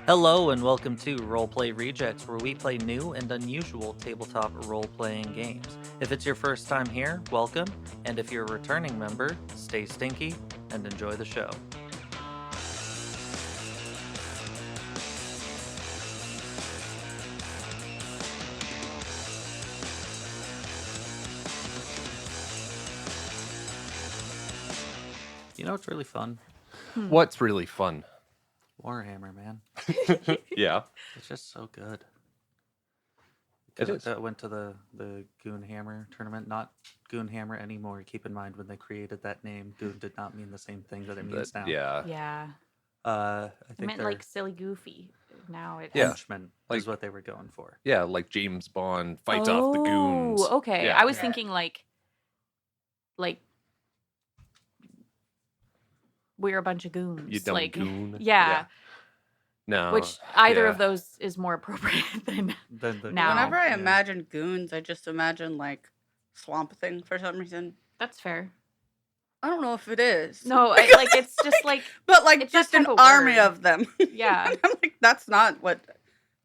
Hello and welcome to Roleplay Rejects, where we play new and unusual tabletop role-playing games. If it's your first time here, welcome, and if you're a returning member, stay stinky and enjoy the show. You know what's really fun? What's really fun? Warhammer, man. Yeah. It's just so good. It is. I went to the Goonhammer tournament. Not Goonhammer anymore. Keep in mind, when they created that name, Goon did not mean the same thing that it means now. Yeah. Yeah. I It think meant they're like silly goofy. Now it's Yeah. henchmen Like- is what they were going for. Yeah, like James Bond fights off the goons. Oh, okay. Yeah. I was Yeah. thinking like we're a bunch of goons. You dumb like goon. Yeah. No. Which either yeah. of those is more appropriate than Then the Now. Whenever I yeah. imagine goons, I just imagine like Swamp Thing for some reason. that's fair. I don't know if it is. No, it's just like but like it's just that an type of army word. of them. Yeah. I'm like, that's not what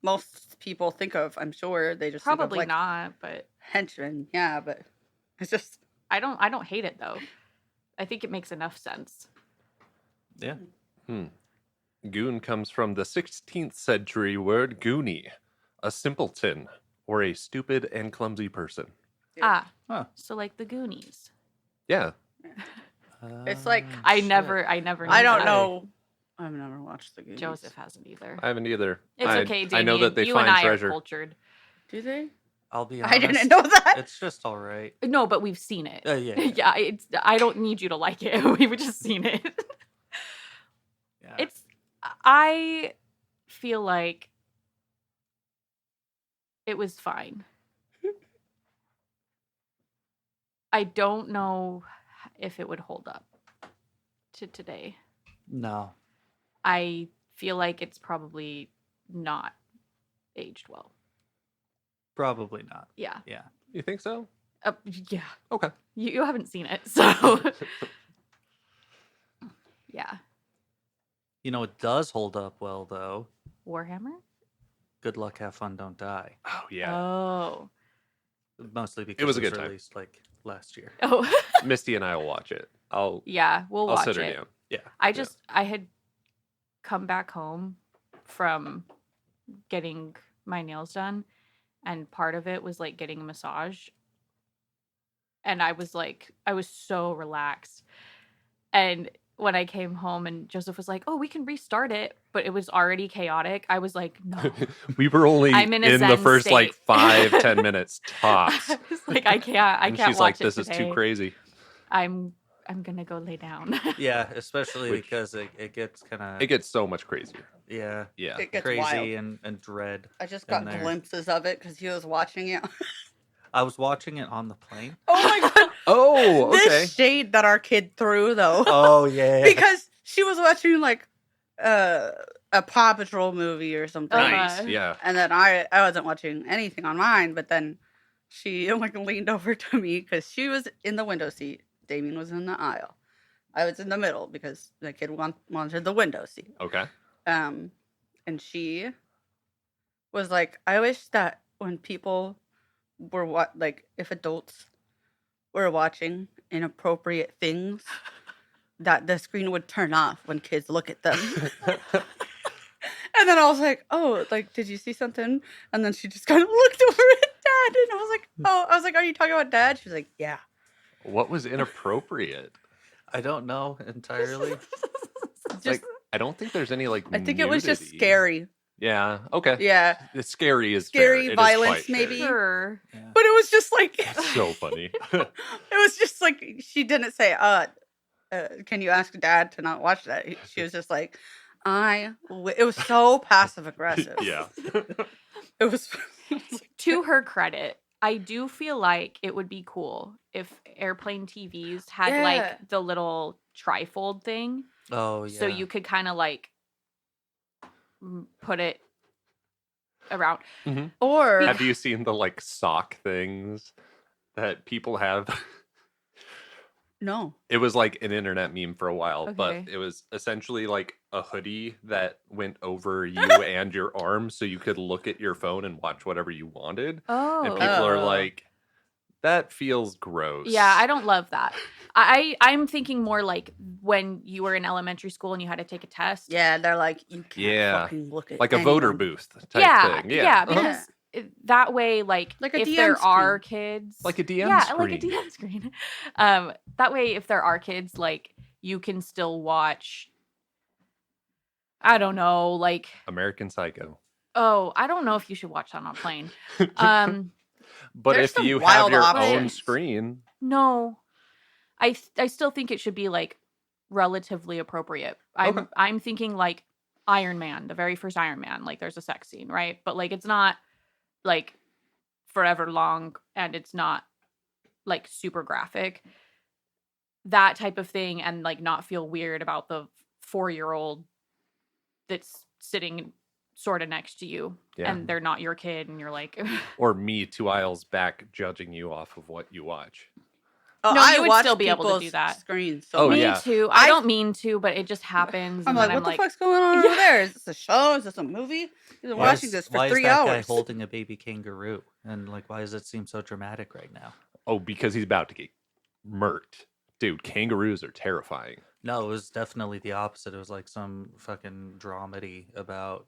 most people think of. I'm sure they just probably think of, like, not, but henchmen. Yeah, but it's just I don't hate it though. I think it makes enough sense. Yeah. Goon comes from the 16th century word goonie, a simpleton, or a stupid and clumsy person. Yeah. Huh. So like the Goonies. Yeah. It's like- I shit. never I knew don't that. know. I've never watched the Goonies. Joseph hasn't either. I haven't either. It's I, okay, I know Damien. that they you find and I treasure. are cultured. Do they? I'll be honest. I didn't know that. It's just all right. No, but we've seen it. Yeah. Yeah, I don't need you to like it. We've just seen it. Yeah. I feel like it was fine. I don't know if it would hold up to today. No. I feel like it's probably not aged well. Probably not. Yeah. Yeah. You think so? Yeah. Okay. You haven't seen it, so yeah. You know, it does hold up well, though. Warhammer? Good luck, have fun, don't die. Oh, yeah. Oh. Mostly because It was a good time. released like last year. Oh. Misty and I will watch it. I'll Yeah, we'll I'll watch sit her it. down. I had come back home from getting my nails done, and part of it was like getting a massage. And I was so relaxed. And when I came home and Joseph was like, "Oh, we can restart it," but it was already chaotic. I was like, "No." We were only I'm in a the zen first like state. 5-10 minutes tops. I was like, I can't And watch she's like, it this is today. too crazy. I'm gonna go lay down. Yeah, especially Which- because it gets kind of It gets so much crazier. yeah Yeah. It gets crazy wild. and dread. I just in got there. glimpses of it because he was watching it. I was watching it on the plane. Oh my god! Oh, okay. This shade that our kid threw, though. Oh yeah. Because she was watching like a Paw Patrol movie or something. Nice. Uh, Yeah. And then I wasn't watching anything on mine, but then she like leaned over to me because she was in the window seat. Damien was in the aisle. I was in the middle because the kid wanted the window seat. Okay. And she was like, I wish that when people were if adults were watching inappropriate things, that the screen would turn off when kids look at them. And then I was like, oh, like, did you see something? And then she just kind of looked over at Dad, and I was like, are you talking about Dad? She was like, yeah. What was inappropriate? I don't know entirely. Just, Like, I don't think there's any like. I think it was just nudity. scary. Yeah. Okay. Yeah. It's scary is Scary fair. It is violence, quite fair. maybe. Sure. Yeah. But it was just like, So funny. it was just like, she didn't say, can you ask Dad to not watch that? She was just like, it was so passive aggressive. Yeah. It was. To her credit, I do feel like it would be cool if airplane TVs had Yeah. like the little trifold thing, Oh yeah. so you could kind of like put it around. Or Have you seen the like sock things that people have? no. It was like an internet meme for a while, but Okay. it was essentially like a hoodie that went over you and your arm so you could look at your phone and watch whatever you wanted. Oh. And people are Oh. like, that feels gross. Yeah, I don't love that. I'm thinking more like when you were in elementary school and you had to take a test. Yeah, they're like, you can't Yeah. fucking look at Like a voter anyone. booth type Yeah, thing. yeah, Uh-huh. because that way, like Like a if DM there screen. are kids, Like a DM yeah, screen. like a DM screen. That way, if there are kids, like you can still watch. I don't know, like American Psycho. I don't know if you should watch that on a plane. But There's if some you have wild your own options. screen, No, I still think it should be like relatively appropriate. Okay. I'm thinking like Iron Man, the very first Iron Man. Like there's a sex scene, right? But like it's not like forever long, and it's not like super graphic. That type of thing, and like not feel weird about the 4-year-old that's sitting sort of next to you, yeah. and they're not your kid, and you're like, Or me 2 aisles back judging you off of what you watch. Oh, No, I you would watch still be able to do people's that. Screens. So Oh, much. me yeah. too. I- I don't mean to, but it just happens. I'm and like, then what the I'm fuck's going on Yeah. over there? Is this a show? Is this a movie? You've been watching this for why 3 is that hours. guy holding a baby kangaroo? And like, why does it seem so dramatic right now? Oh, because he's about to get murked. Dude, kangaroos are terrifying. No, it was definitely the opposite. It was like some fucking dramedy about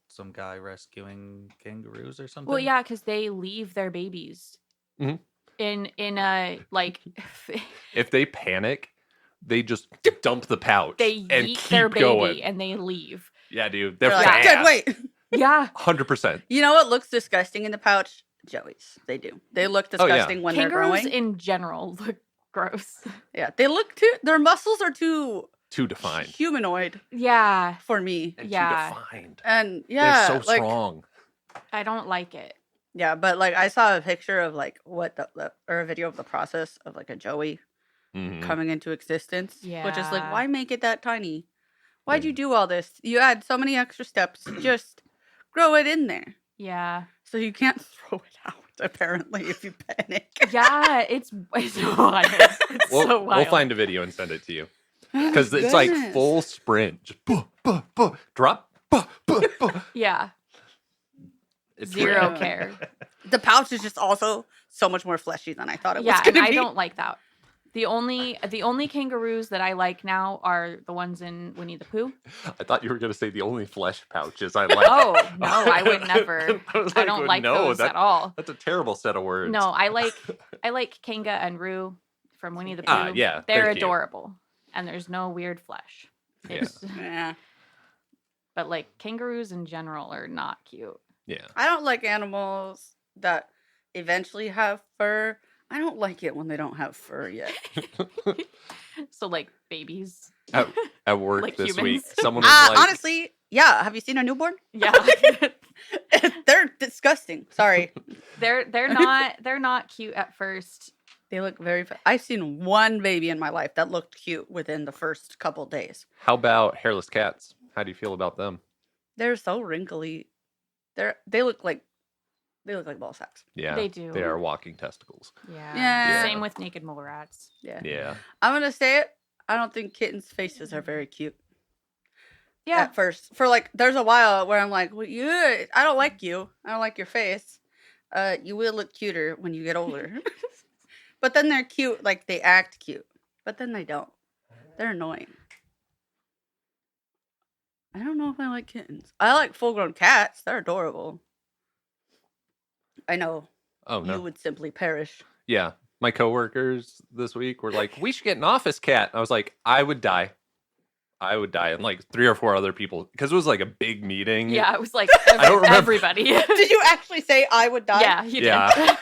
some guy rescuing kangaroos or something. Well, yeah, because they leave their babies Mhm. in a like If they panic, they just dump the pouch they and yeet keep their baby going. and they leave. Yeah, dude, they're They're like, fast. dead weight. Yeah, 100%. You know what looks disgusting in the pouch? Joey's. They do. They look Oh, yeah. disgusting when they're kangaroos growing. in general look gross. Yeah, they look too. Their muscles are too Too defined. humanoid Yeah, for me. And Yeah. too defined. And yeah, They're so like, strong. I don't like it. yeah, but like I saw a picture of like what the or a video of the process of like a Joey Mhm. coming into existence. Which is like, Yeah. why make it that tiny? Why'd you Yeah. do all this? You add so many extra steps. Just grow it in there. Yeah, So you can't throw it out, apparently, if you panic. yeah, it's wild. It's We'll, so wild. we'll find a video and send it to you. Because it's like Goodness. full sprint. Just drop. Yeah, It's zero rad. care. The pouch is just also so much more fleshy than I thought it Yeah, was going and to I be. don't like that. The only kangaroos that I like now are the ones in Winnie the Pooh. I thought you were going to say the only flesh pouches I like. Oh no, I would never. was I don't like no, those that- at all. That's a terrible set of words. No, I like Kanga and Roo from Winnie the Pooh. Ah, yeah, they're they're cute. adorable, and there's no weird flesh. Yeah. It's- Yeah. But like kangaroos in general are not cute. Yeah. I don't like animals that eventually have fur. I don't like it when they don't have fur yet. So like babies. At work Like this humans. week, someone was like, Honestly, yeah. Have you seen a newborn? Yeah, They're disgusting. Sorry. they're not cute at first. They look very. I've seen one baby in my life that looked cute within the first couple days. how about hairless cats? How do you feel about them? They're so wrinkly. They look like ball sacks. Yeah. They do. They are walking testicles. Yeah. Yeah. Same with naked mole rats. Yeah. Yeah. I'm gonna say it. I don't think kittens' faces are very cute. Yeah. At first, for like, there's a while where I'm like, well, I don't like you. I don't like your face. You will look cuter when you get older. But then they're cute, like they act cute. But then they don't. They're annoying. I don't know if I like kittens. I like full-grown cats. They're adorable. I know Oh, no. you would simply perish. Yeah. My coworkers this week were like, we should get an office cat. I was like, I would die. And like 3 or 4 other people, because it was like a big meeting. Yeah, it was like don't remember. everybody. Did you actually say I would die? Yeah, you Yeah. did.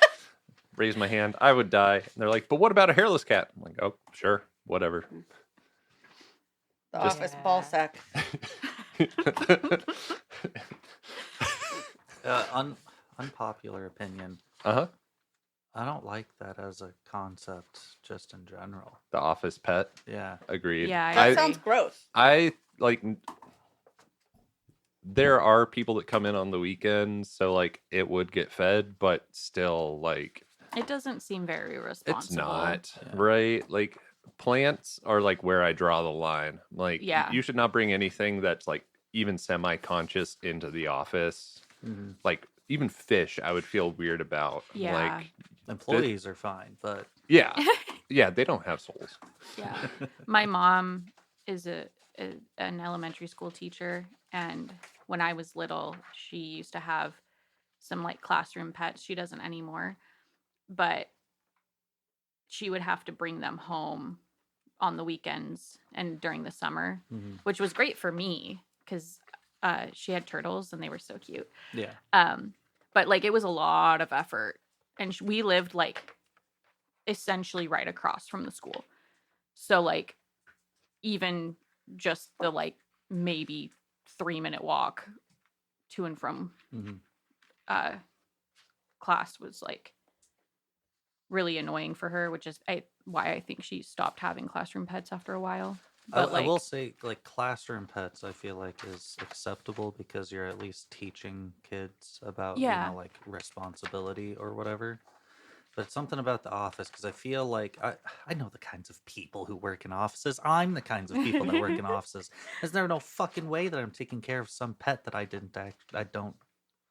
Raise my hand. I would die. And they're like, but what about a hairless cat? I'm like, oh, sure. Whatever. The Just- office ball sack. Unpopular opinion. Uh-huh. I don't like that as a concept, just in general. The office pet. Yeah. Agreed. Yeah, That I- sounds gross. I like there are people that come in on the weekends, so like it would get fed, but still like It doesn't seem very responsible. it's not Yeah. right. Like plants are like where I draw the line. Like, Yeah. you should not bring anything that's like even semi-conscious into the office. Mhm. Like, even fish, I would feel weird about. Yeah. Like, Employees are fine, but yeah, yeah, they don't have souls. Yeah. My mom is an elementary school teacher, and when I was little, she used to have some like classroom pets. She doesn't anymore, but she would have to bring them home on the weekends and during the summer, Mhm. which was great for me because she had turtles and they were so cute. yeah. But like it was a lot of effort, and we lived like essentially right across from the school. So like even just the like maybe 3-minute walk to and from Mhm. class was like really annoying for her, which is why I think she stopped having classroom pets after a while. But I will say, like, classroom pets, I feel like is acceptable because you're at least teaching kids about, Yeah. like responsibility or whatever. But it's something about the office because I feel like I know the kinds of people who work in offices. I'm the kinds of people that work in offices. Is there no fucking way that I'm taking care of some pet that I don't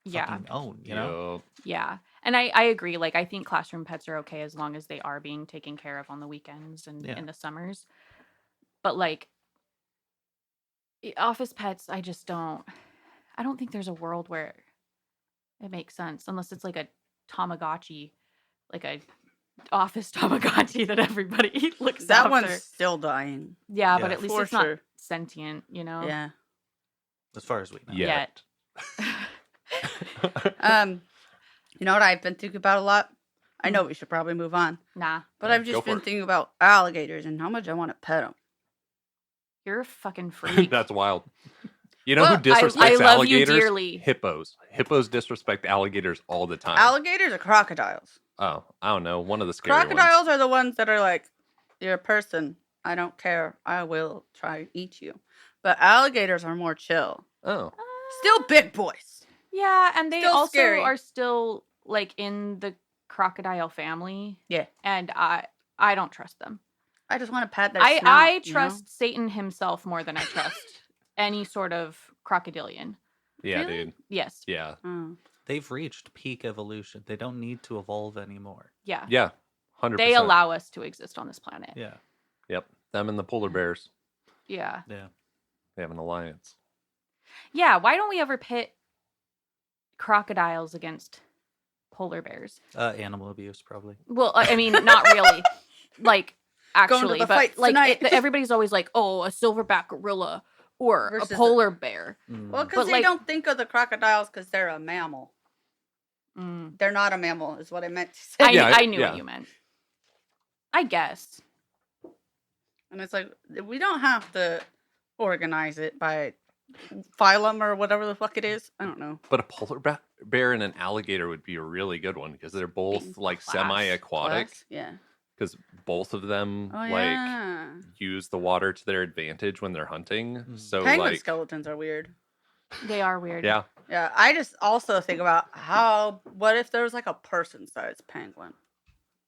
yeah, fucking own? You know? Yup. yeah, and I agree. Like I think classroom pets are okay as long as they are being taken care of on the weekends and Yeah. in the summers. But like office pets, I don't think there's a world where it makes sense unless it's like a Tamagotchi, like a office Tamagotchi that everybody looks That after. one's still dying. Yeah, but Yeah. at least For it's not sure. sentient, you know? Yeah. As far as we know. Yet. You know what I've been thinking about a lot? I Hmm. know we should probably move on, Nah, but I've Go just for been it. thinking about alligators and how much I want to pet them. you're a fucking freak. That's wild. You know Well, who disrespects I love you alligators? dearly. Hippos. Hippos disrespect alligators all the time. Alligators or crocodiles? Oh, I don't know. One of the scary Crocodiles ones. are the ones that are like, you're a person. I don't care. I will try and eat you. But alligators are more chill. Oh, Still big boys. Yeah, and they Still also scary. are still like in the crocodile family, Yeah. and I don't trust them. I just want to pat their I snout, you know? trust Satan himself more than I trust any sort of crocodilian. yeah, Really? dude. Yes. Yeah. Oh. They've reached peak evolution. They don't need to evolve anymore. Yeah. Yeah. 100%. They allow us to exist on this planet. Yeah. Yep. Them and the polar bears. Yeah. Yeah. They have an alliance. Yeah. Why don't we ever pit crocodiles against polar bears? Animal abuse, probably. Well, I mean, not really. Like, Going to actually, the but fights like tonight. everybody's always like, oh, a silverback gorilla or Versus a a- polar bear. Mm. Well, because But, they like- don't think of the crocodiles because they're a mammal. Mm. They're not a mammal, is what I meant to say. I, Yeah, I knew yeah. what you meant. I guess. And it's like, we don't have to organize it by phylum or whatever the fuck it is. I don't know. But a polar bear and an alligator would be a really good one because they're both Being like class. semi-aquatic. Plus, yeah. Because both of them Oh, like yeah. use the water to their advantage when they're hunting. Mm. So Penguin like, skeletons are weird. They are weird. yeah, Yeah, I just also think about what if there was like a person-sized penguin?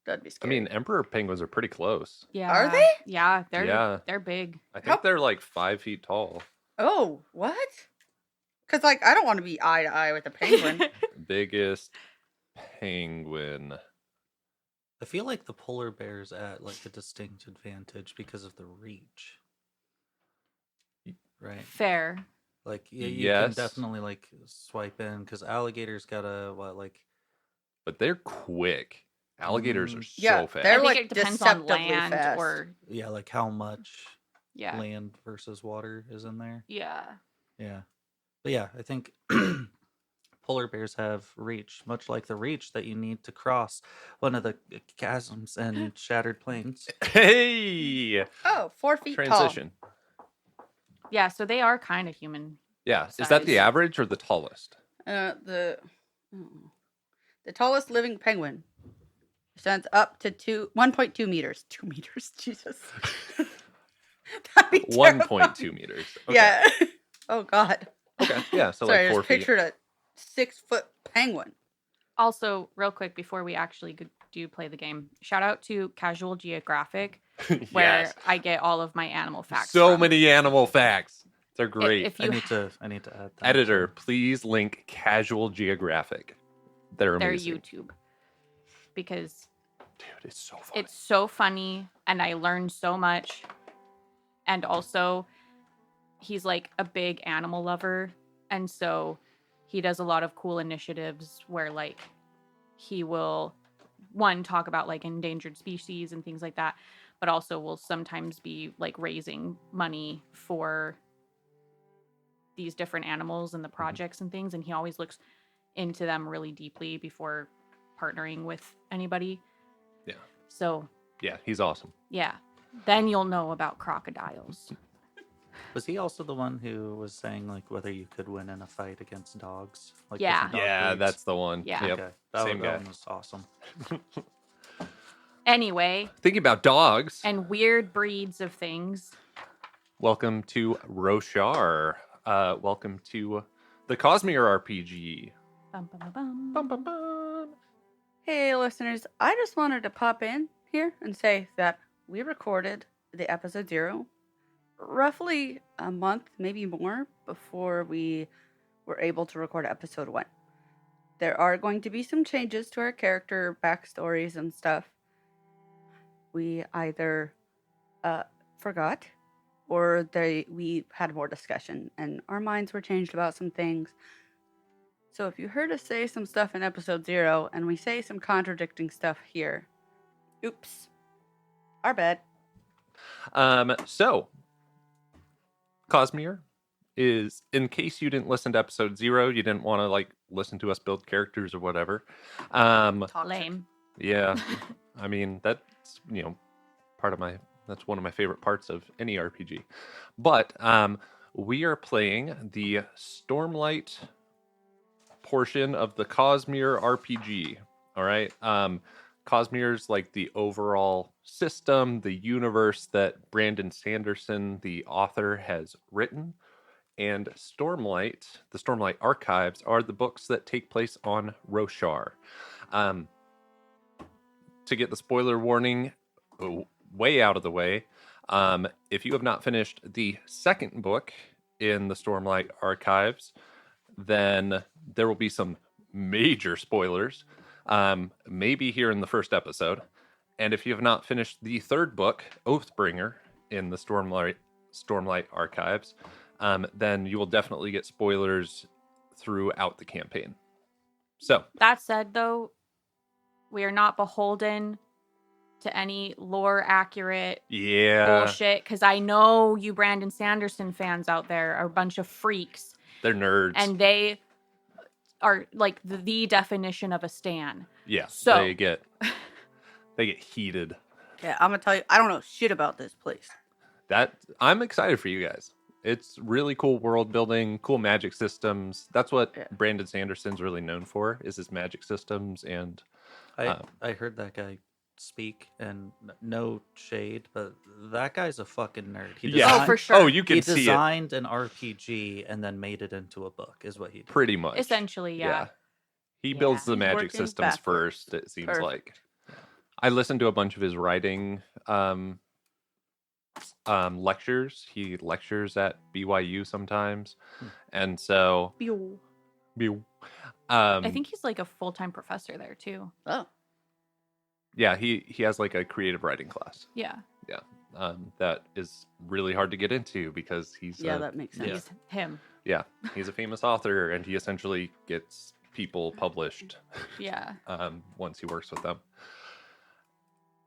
That'd be I scary. mean, emperor penguins are pretty close. Yeah. Are they? Yeah, they're Yeah. they're big. I think How- they're like 5 feet tall. Oh, what? Because, like, I don't want to be eye to eye with a penguin. Biggest penguin. I feel like the polar bear's at like a distinct advantage because of the reach. Right? Fair. Like you can Yes. definitely like swipe in because alligators got a like But they're quick. Alligators are Yeah, so fast. I they're think like it depends on deceptively land fast. or yeah, like how much yeah. land versus water is in there. Yeah. Yeah. But yeah, I think polar bears have reach, much like the reach that you need to cross one of the chasms and shattered plains. Hey! Oh, 4 feet Transition. Yeah, so they are kind of human. Yeah. Is that the Size. average or the tallest? tall. The tallest living penguin stands up to 1.2 meters. 2 meters, Jesus. That'd be 1.2 terrifying. meters. Okay. Yeah. Oh God. Okay. Yeah. So Sorry, I like 4 just feet. pictured a 6-foot penguin. Also, real quick before we actually do play the game, shout out to Casual Geographic. where Yes. I get all of my animal facts. So from. many animal facts. They're great. If I you need to add that. Editor, too. please link Casual Geographic. They're their amazing. YouTube, because Dude, it's so funny. it's so funny and I learned so much. And also, he's like a big animal lover, and so he does a lot of cool initiatives where like he will talk about like endangered species and things like that, but also will sometimes be like raising money for these different animals and the projects and things, and he always looks into them really deeply before partnering with anybody. Yeah. So Yeah, he's awesome. yeah, then you'll know about crocodiles. Was he also the one who was saying like whether you could win in a fight against dogs? Like Yeah. different dog Yeah, breeds? that's the one. Yeah. Yep. Okay. Same That guy. one was awesome. Anyway, Thinking about dogs. and weird breeds of things. Welcome to Roshar. Welcome to the Cosmere RPG. Bum, bum, bum, Bum, bum. bum, bum. Hey, listeners, I just wanted to pop in here and say that we recorded the episode 0 roughly a month, maybe more, before we were able to record episode 1. There are going to be some changes to our character backstories and stuff. We either forgot or we had more discussion and our minds were changed about some things. So if you heard us say some stuff in episode 0 and we say some contradicting stuff here, oops, our bad. So, Cosmere is, in case you didn't listen to episode 0, you didn't want to like listen to us build characters or whatever. Toxic. Lame. Yeah, I mean that's that's one of my favorite parts of any RPG. But we are playing the Stormlight portion of the Cosmere RPG. All right. Cosmere's like the overall system, the universe that Brandon Sanderson, the author, has written. And Stormlight, the Stormlight Archives, are the books that take place on Roshar. To get the spoiler warning way out of the way, if you have not finished the second book in the Stormlight Archives, then there will be some major spoilers, maybe here in the first episode. And if you have not finished the third book, Oathbringer, in the Stormlight Archives, then you will definitely get spoilers throughout the campaign. So, That said, though, we are not beholden to any lore accurate yeah, bullshit, because I know you Brandon Sanderson fans out there are a bunch of freaks, they're nerds. and they are like the definition of a stan. Yeah, So- they get heated. Yeah, I'm going to tell you, I don't know shit about this place. That I'm excited for you guys. It's really cool world building, cool magic systems. That's what Yeah. Brandon Sanderson's really known for, is his magic systems. And I heard that guy speak, and no shade, but that guy's a fucking nerd. He yeah, Oh, for sure. Oh, you He can see it designed an RPG and then made it into a book, is what he did. pretty much. Essentially, yeah. He builds the He's magic working systems backwards. first, it seems Perfect. like. I listened to a bunch of his writing lectures. He lectures at BYU sometimes. And so I think he's like a full-time professor there too. Oh, yeah, he has like a creative writing class. Yeah. That is really hard to get into because he's yeah, that makes sense. Yeah. He's him. he's a famous author, and he essentially gets people published Yeah. once he works with them.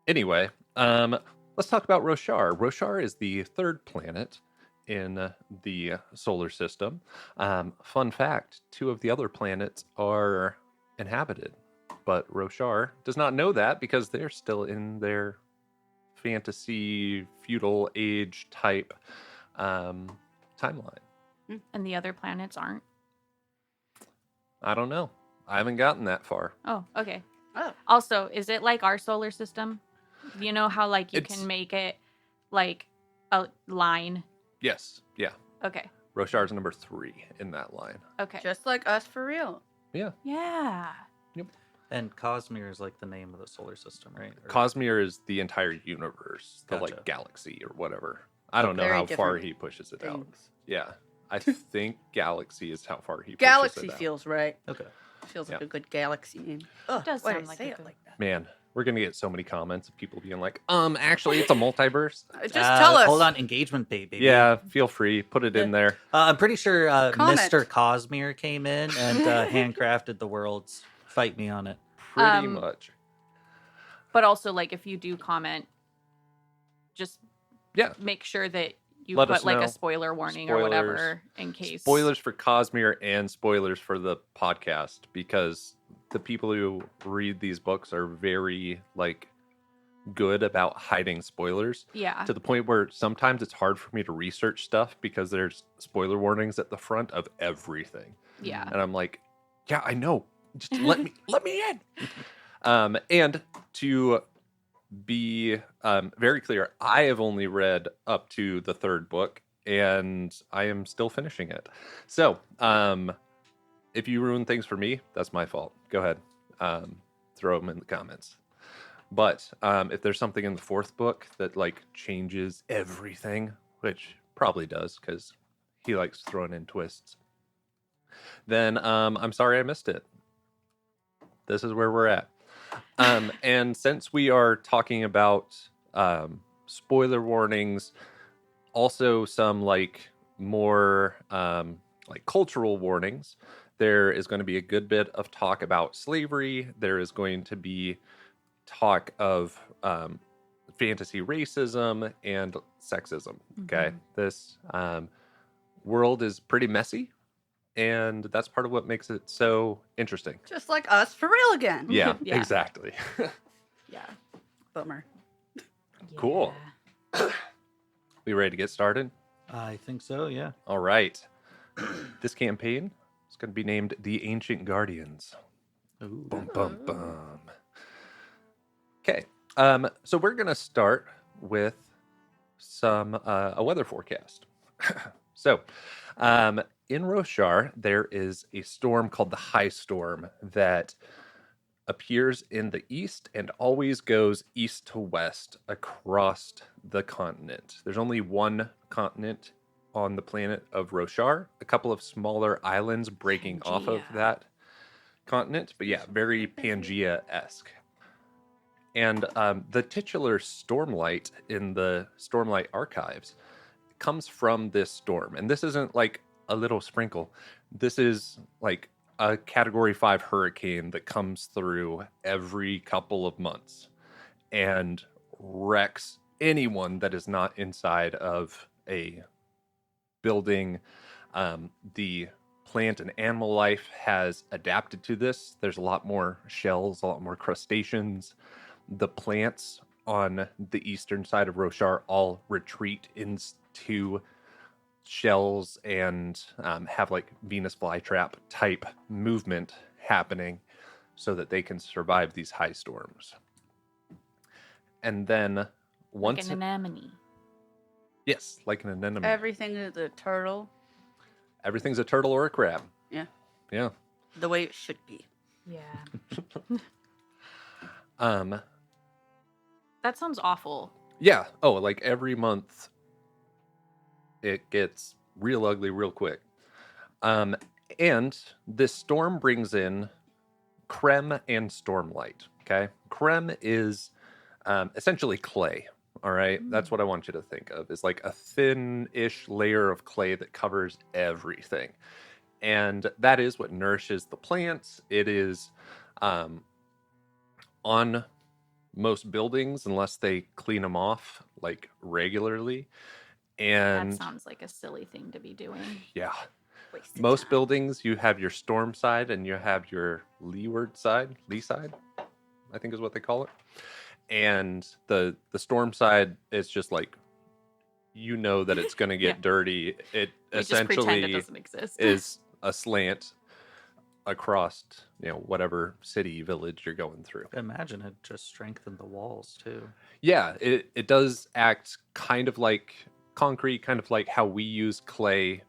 Anyway, let's talk about Roshar. Roshar is the third planet in the solar system. Fun fact, 2 of the other planets are inhabited, but Roshar does not know that because they're still in their fantasy feudal age type timeline. And the other planets aren't. I don't know. I haven't gotten that far. Oh, okay. Oh. Also, is it like our solar system? You know how like you It's- can make it like a line? Yes, yeah. Okay. Roshar's number 3 in that line. Okay. Just like us for real. yeah. And And Cosmere is like the name of the solar system, right? Or- Cosmere is the entire universe, the Gotcha. like galaxy or whatever. I don't know Very how far different he pushes it out. Things. Yeah, I think galaxy is how far he pushes Galaxy it out. feels right. Okay. Feels Yeah. like a good galaxy name. Oh, does why sound I like say a it good- like that. Man, we're gonna get so many comments of people being like, actually, it's a multiverse. Just tell us. Hold on, engagement bait, baby. Yeah, feel free, put it in there. I'm pretty sure Comment. Mr. Cosmere came in and handcrafted the worlds. Fight me on it. Pretty much. But also, like, if you do comment, just Yeah. make sure that you Let put us like know. a spoiler warning or whatever in case. Spoilers for Cosmere and spoilers for the podcast, because the people who read these books are very like good about hiding spoilers, Yeah. to the point where sometimes it's hard for me to research stuff because there's spoiler warnings at the front of everything. Yeah. And I'm like, yeah, I know. Just let me in. And to be very clear, I have only read up to the third book, and I am still finishing it. So, if you ruin things for me, that's my fault. Go ahead, throw them in the comments. But if there's something in the fourth book that like changes everything, which probably does because he likes throwing in twists, then I'm sorry I missed it. This is where we're at. And since we are talking about spoiler warnings, also some like more like cultural warnings, there is going to be a good bit of talk about slavery. There is going to be talk of fantasy racism and sexism. Okay. Mhm. This world is pretty messy, and that's part of what makes it so interesting. Just like us for real again. Yeah, Yeah. exactly. Yeah. Bummer. Cool. We ready to get started? I think so, yeah. All right. This campaign is going to be named The Ancient Guardians. Ooh. Bum, bum, bum. Okay. So we're going to start with some a weather forecast. So, in Roshar, there is a storm called the High Storm that appears in the east and always goes east to west across the continent. There's only one continent on the planet of Roshar, a couple of smaller islands breaking off of Pangea. that continent, but yeah, very Pangea-esque. And the titular Stormlight in the Stormlight archives comes from this storm. And this isn't like a little sprinkle. This is like a Category 5 hurricane that comes through every couple of months and wrecks anyone that is not inside of a building. The plant and animal life has adapted to this. There's a lot more shells, a lot more crustaceans. The plants on the eastern side of Roshar all retreat into shells and have like Venus flytrap type movement happening so that they can survive these high storms. And then once Like an anemone. yes, like an anemone. Everything is a turtle. Everything's a turtle or a crab. Yeah. Yeah. The way it should be. Yeah. That sounds awful. Yeah. Oh, like every month it gets real ugly real quick. And this storm brings in Krem and Stormlight. Okay. Krem is essentially clay. All right. That's what I want you to think of, is like a thin-ish layer of clay that covers everything. And that is what nourishes the plants. It is on most buildings unless they clean them off like regularly. And That sounds like a silly thing to be doing. yeah, Wasted most time. buildings you have your storm side and you have your leeward side, lee side, I think is what they call it. And the storm side is just like, you know that it's going to get Yeah. dirty. It We just pretend it essentially doesn't exist. is a slant across, whatever city, village you're going through. Imagine it just strengthened the walls, too. Yeah, it does act kind of like concrete, kind of like how we use clay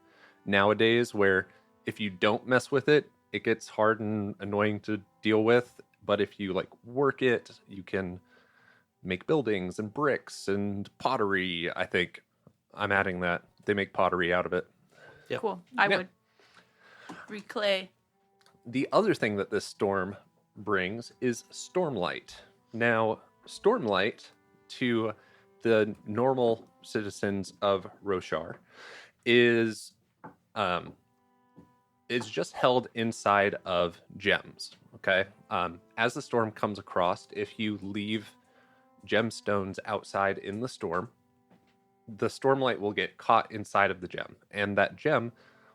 nowadays, where if you don't mess with it, it gets hard and annoying to deal with. But if you like work it, you can make buildings and bricks and pottery. I think I'm adding that. They make pottery out of it. Yep. Cool. I Yeah. would. Free clay. The other thing that this storm brings is stormlight. Now, stormlight to the normal citizens of Roshar is just held inside of gems. Okay, as the storm comes across, if you leave gemstones outside in the stormlight will get caught inside of the gem, and that gem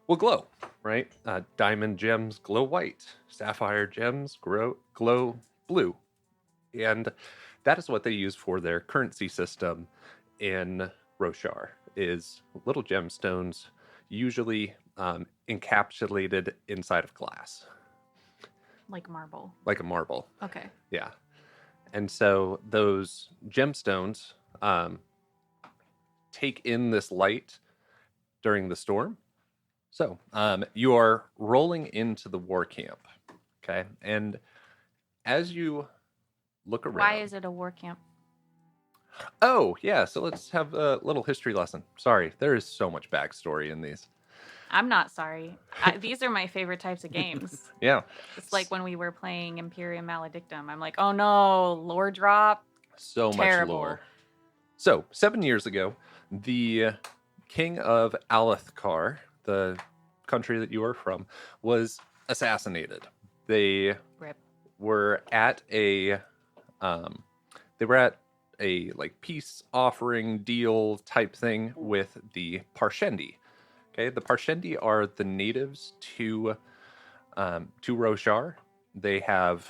will glow, right? Diamond gems glow white, sapphire gems glow blue, and that is what they use for their currency system in Roshar, is little gemstones, usually encapsulated inside of glass, Like marble. like a marble. Okay. Yeah. And so those gemstones take in this light during the storm. So you are rolling into the war camp. Okay. And as you look around. Why is it a war camp? Oh, yeah. So let's have a little history lesson. Sorry. There is so much backstory in these. I'm not sorry. These are my favorite types of games. Yeah. It's like when we were playing Imperium Maledictum. I'm like, oh no, lore drop. So Terrible. much lore. So 7 years ago, the king of Alethkar, the country that you are from, was assassinated. They Rip. were at a like peace offering deal type thing with the Parshendi. Okay, the Parshendi are the natives to Roshar. They have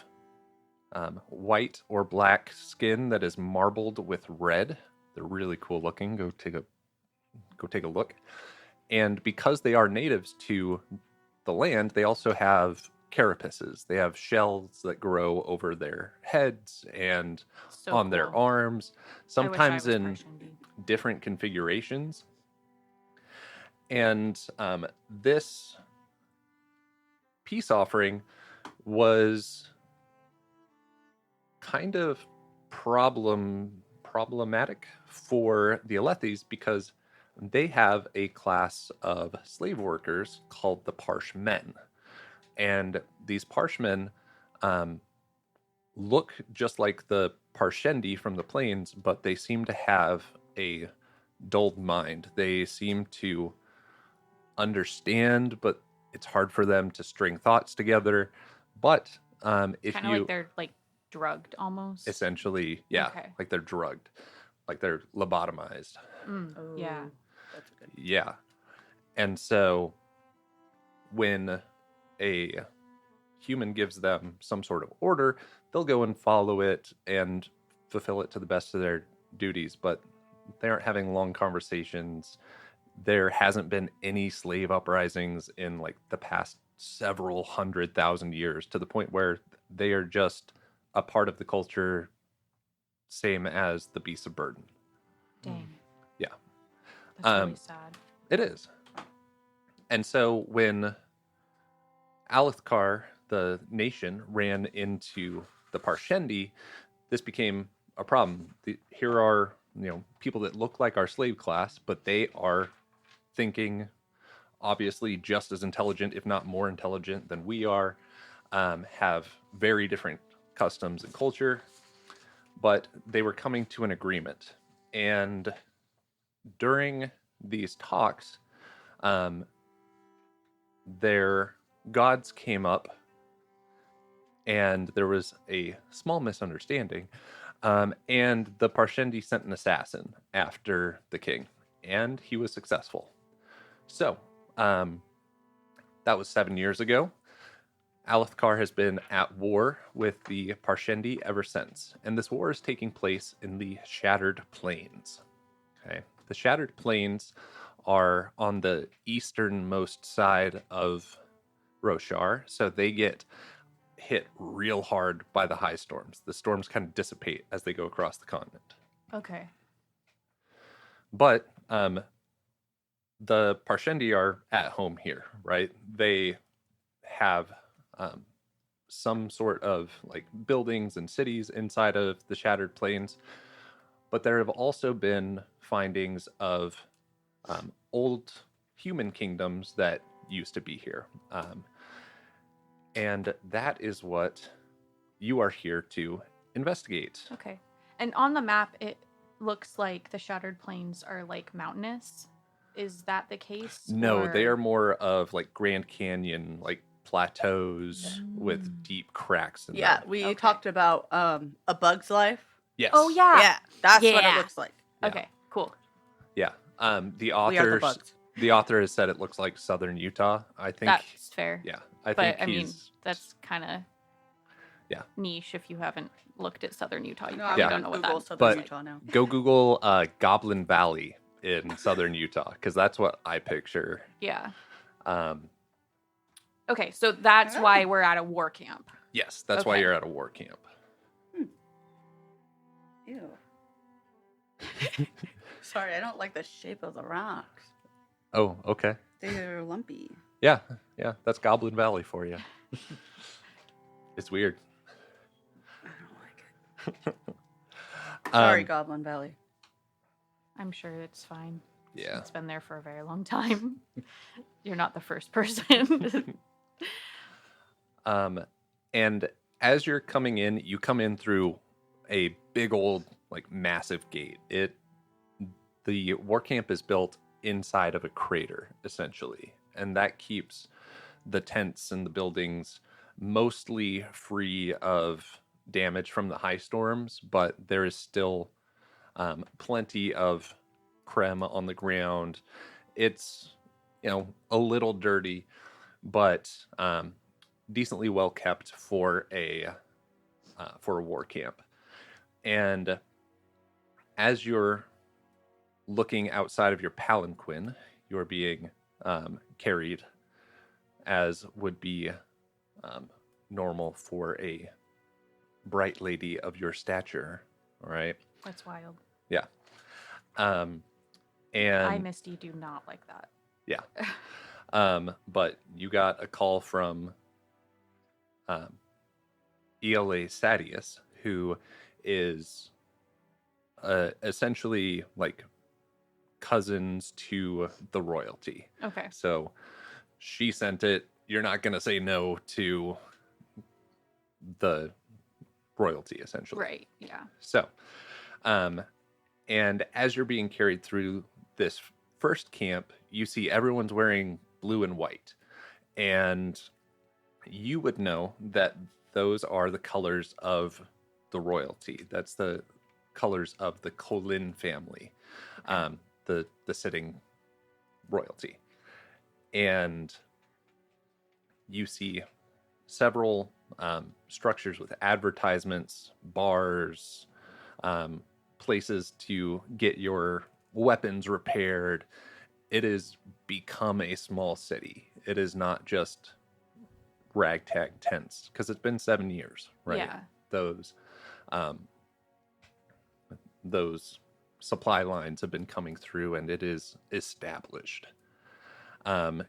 white or black skin that is marbled with red. They're really cool looking. Go take a look. And because they are natives to the land, they also have carapaces. They have shells that grow over their heads and So on their cool. arms, I wish I sometimes was in Parshendi. different configurations. And this peace offering was kind of problematic for the Alethis because they have a class of slave workers called the Parshmen. And these Parshmen look just like the Parshendi from the plains, but they seem to have a dulled mind. They seem to understand, but it's hard for them to string thoughts together. But if Kind of you like they're like drugged almost. essentially, yeah, Okay. like they're drugged, like they're lobotomized. Yeah. That's good. Yeah. And so when a human gives them some sort of order, they'll go and follow it and fulfill it to the best of their duties, but they aren't having long conversations. There hasn't been any slave uprisings in like the past several 100,000 years, to the point where they are just a part of the culture, same as the beasts of burden. Dang. Yeah. That's really sad. It is. And so when Alethkar, the nation, ran into the Parshendi, this became a problem. Here are, people that look like our slave class, but they are thinking obviously just as intelligent, if not more intelligent than we are, have very different customs and culture, but they were coming to an agreement. And during these talks, their gods came up, and there was a small misunderstanding, and the Parshendi sent an assassin after the king, and he was successful. So, that was 7 years ago. Alethkar has been at war with the Parshendi ever since, and this war is taking place in the Shattered Plains. Okay, the Shattered Plains are on the easternmost side of Roshar, so they get hit real hard by the high storms. The storms kind of dissipate as they go across the continent. Okay. But the Parshendi are at home here, right? They have some sort of like buildings and cities inside of the Shattered Plains, but there have also been findings of old human kingdoms that used to be here. And that is what you are here to investigate. Okay. And on the map, it looks like the Shattered Plains are like mountainous. Is that the case? No, they or- are more of like Grand Canyon, like plateaus with Mm. deep cracks in Yeah, them. we Okay. talked about A Bug's Life. Yes. Oh, yeah. Yeah, that's what it Yeah. looks like. Yeah. Okay, cool. Yeah. The We are the author bugs. the author has said it looks like southern Utah. I think That's fair. yeah. I But think I mean, he's that's kind of Yeah. niche if you haven't looked at Southern Utah. You No, probably Yeah. don't know what Google that. Southern But- Utah now. go Google Goblin Valley in southern Utah because that's what I picture. Yeah. Um, Okay, so that's why we're at a war camp. yes, that's why Okay. you're at a war camp. Ew. Sorry, I don't like the shape of the rocks. Oh, okay. They're lumpy. Yeah, that's Goblin Valley for you. It's weird. I don't like it. Sorry, Um, Goblin Valley. I'm sure it's fine. Yeah. It's been there for a very long time. You're not the first person. And as you're coming in, you come in through a big old, like, massive gate. The war camp is built inside of a crater, essentially, and that keeps the tents and the buildings mostly free of damage from the high storms, but there is still plenty of creme on the ground. It's, a little dirty, but decently well kept for a war camp. And as you're looking outside of your palanquin, you're being carried as would be normal for a bright lady of your stature. All right. That's wild. Yeah. And I, Misty, do not like that. yeah. But you got a call from ELA Sadius, who is essentially like cousins to the royalty. Okay. So she sent it. You're not going to say no to the royalty, essentially. Right. Yeah. So, and as you're being carried through this first camp, you see everyone's wearing blue and white. And you would know that those are the colors of the royalty. That's the colors of the Colin family, the sitting royalty. And you see several structures with advertisements, bars, places to get your weapons repaired. It has become a small city. It is not just ragtag tents because it's been 7 years, right? Yeah. Those supply lines have been coming through, and it is established.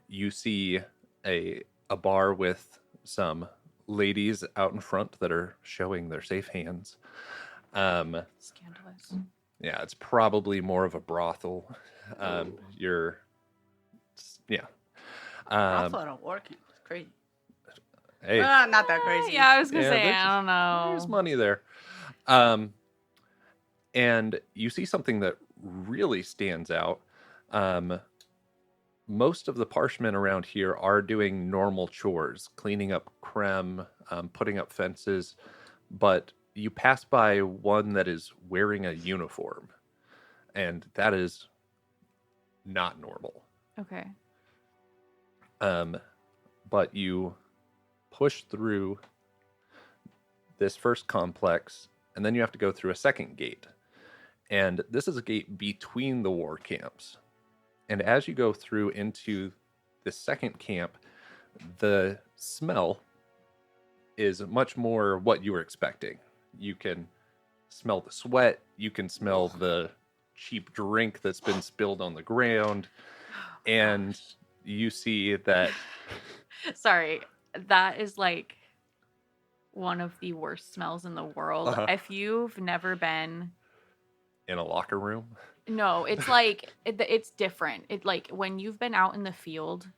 You see a bar with some ladies out in front that are showing their safe hands. Scandalous. Yeah, it's probably more of a brothel. Yeah. Brothel at a war camp. It's crazy. Hey, Not that crazy. Yeah, I was gonna Yeah, say there's- I don't know. there's money there. And you see something that really stands out. Most of the parshmen around here are doing normal chores, cleaning up creme, putting up fences, but you pass by one that is wearing a uniform, and that is not normal. Okay. But you push through this first complex, and then you have to go through a second gate. And this is a gate between the war camps. And as you go through into the second camp, the smell is much more what you were expecting. You can smell the sweat, you can smell the cheap drink that's been spilled on the ground, and you see that Sorry, that is like one of the worst smells in the world. Uh-huh. If you've never been, In a locker room. no, it's like it's different. It like when you've been out in the field,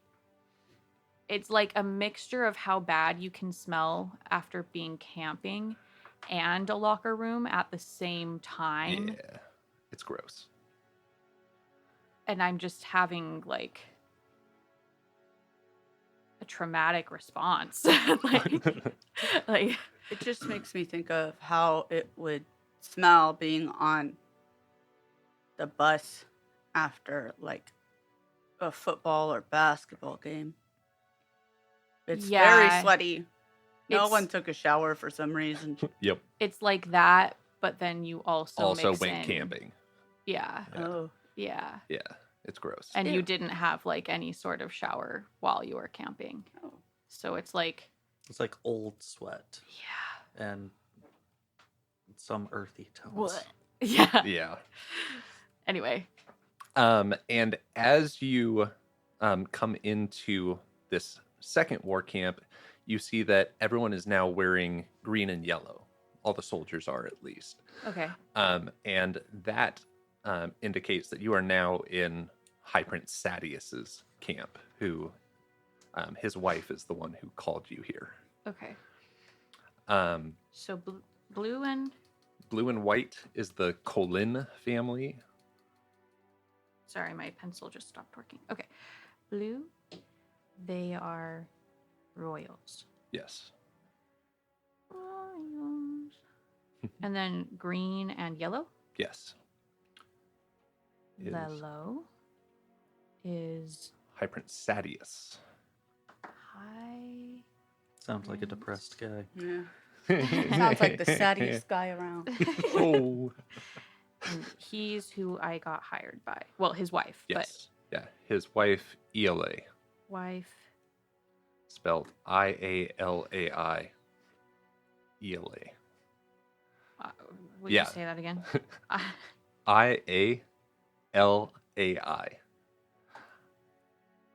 it's like a mixture of how bad you can smell after being camping and a locker room at the same time. Yeah, it's gross. And I'm just having like a traumatic response. like It just makes me think of how it would smell being on the bus after like a football or basketball game. It's very Yeah. sweaty. No It's- one took a shower for some reason. Yep. it's like that, but then you also mix went in- camping. Yeah. Yeah. Oh, Yeah. Yeah, it's gross. And Ew. you didn't have like any sort of shower while you were camping. oh. So it's like, It's like old sweat yeah. and some earthy tones. What? Yeah. Yeah. Anyway. And as you come into this second war camp, you see that everyone is now wearing green and yellow. All the soldiers are, at least. Okay. And that indicates that you are now in High Prince Sadius's camp, who his wife is the one who called you here. Okay. Um, So blue and blue and white is the Colin family. sorry, my pencil just stopped working. Okay. Blue, they are royals. Yes. Royals. And then green and yellow. Yes. Is Yellow is High Prince Sadius. high. Sounds like a depressed guy. Yeah. Sounds like the saddest guy around. Oh. And he's who I got hired by. Well, his wife, Yes. Yeah. His wife, Ialai, but wife. spelled Ialai. Ialai. Would Yeah. you say that again? Ialai.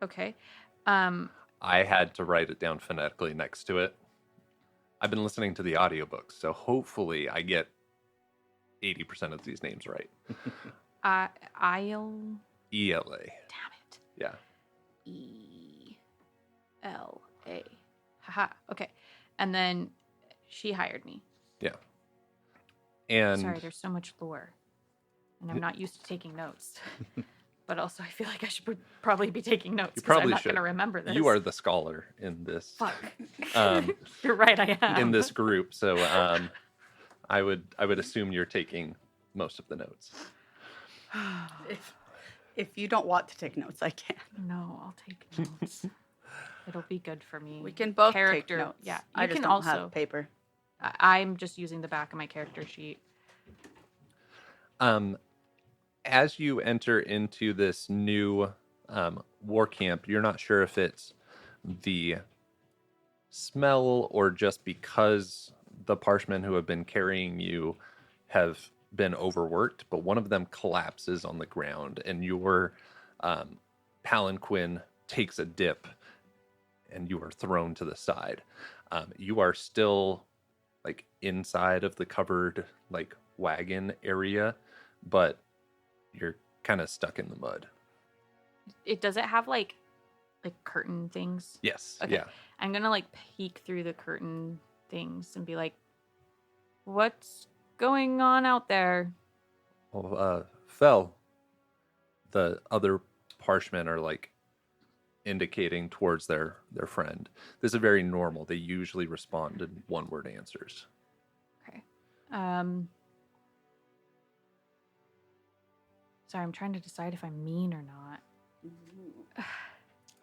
Okay. I had to write it down phonetically next to it. I've been listening to the audiobook, so hopefully I get 80% of these names right. I'll. Ialai. Damn it. Yeah. ELA. Haha. Okay. And then she hired me. Yeah. And Sorry, there's so much lore. And I'm not used to taking notes. But also, I feel like I should probably be taking notes You because I'm probably not should. going to remember this. you are the scholar in this Fuck. um, You're right, I am. in this group, so I would assume you're taking most of the notes. If you don't want to take notes, I can. No, I'll take notes. It'll be good for me. We can both Character, take notes. yeah. I You just can don't also. have paper. I'm just using the back of my character sheet. As you enter into this new war camp, you're not sure if it's the smell or just because the parshmen who have been carrying you have been overworked, but one of them collapses on the ground and your palanquin takes a dip and you are thrown to the side. You are still like inside of the covered like wagon area, but you're kind of stuck in the mud. Does it have like curtain things? Yes. Okay. Yeah. I'm gonna like peek through the curtain things and be like, "What's going on out there?" Well, Fell, the other parshmen are like indicating towards their friend. This is very normal. They usually respond in one-word answers. Okay. Sorry, I'm trying to decide if I'm mean or not.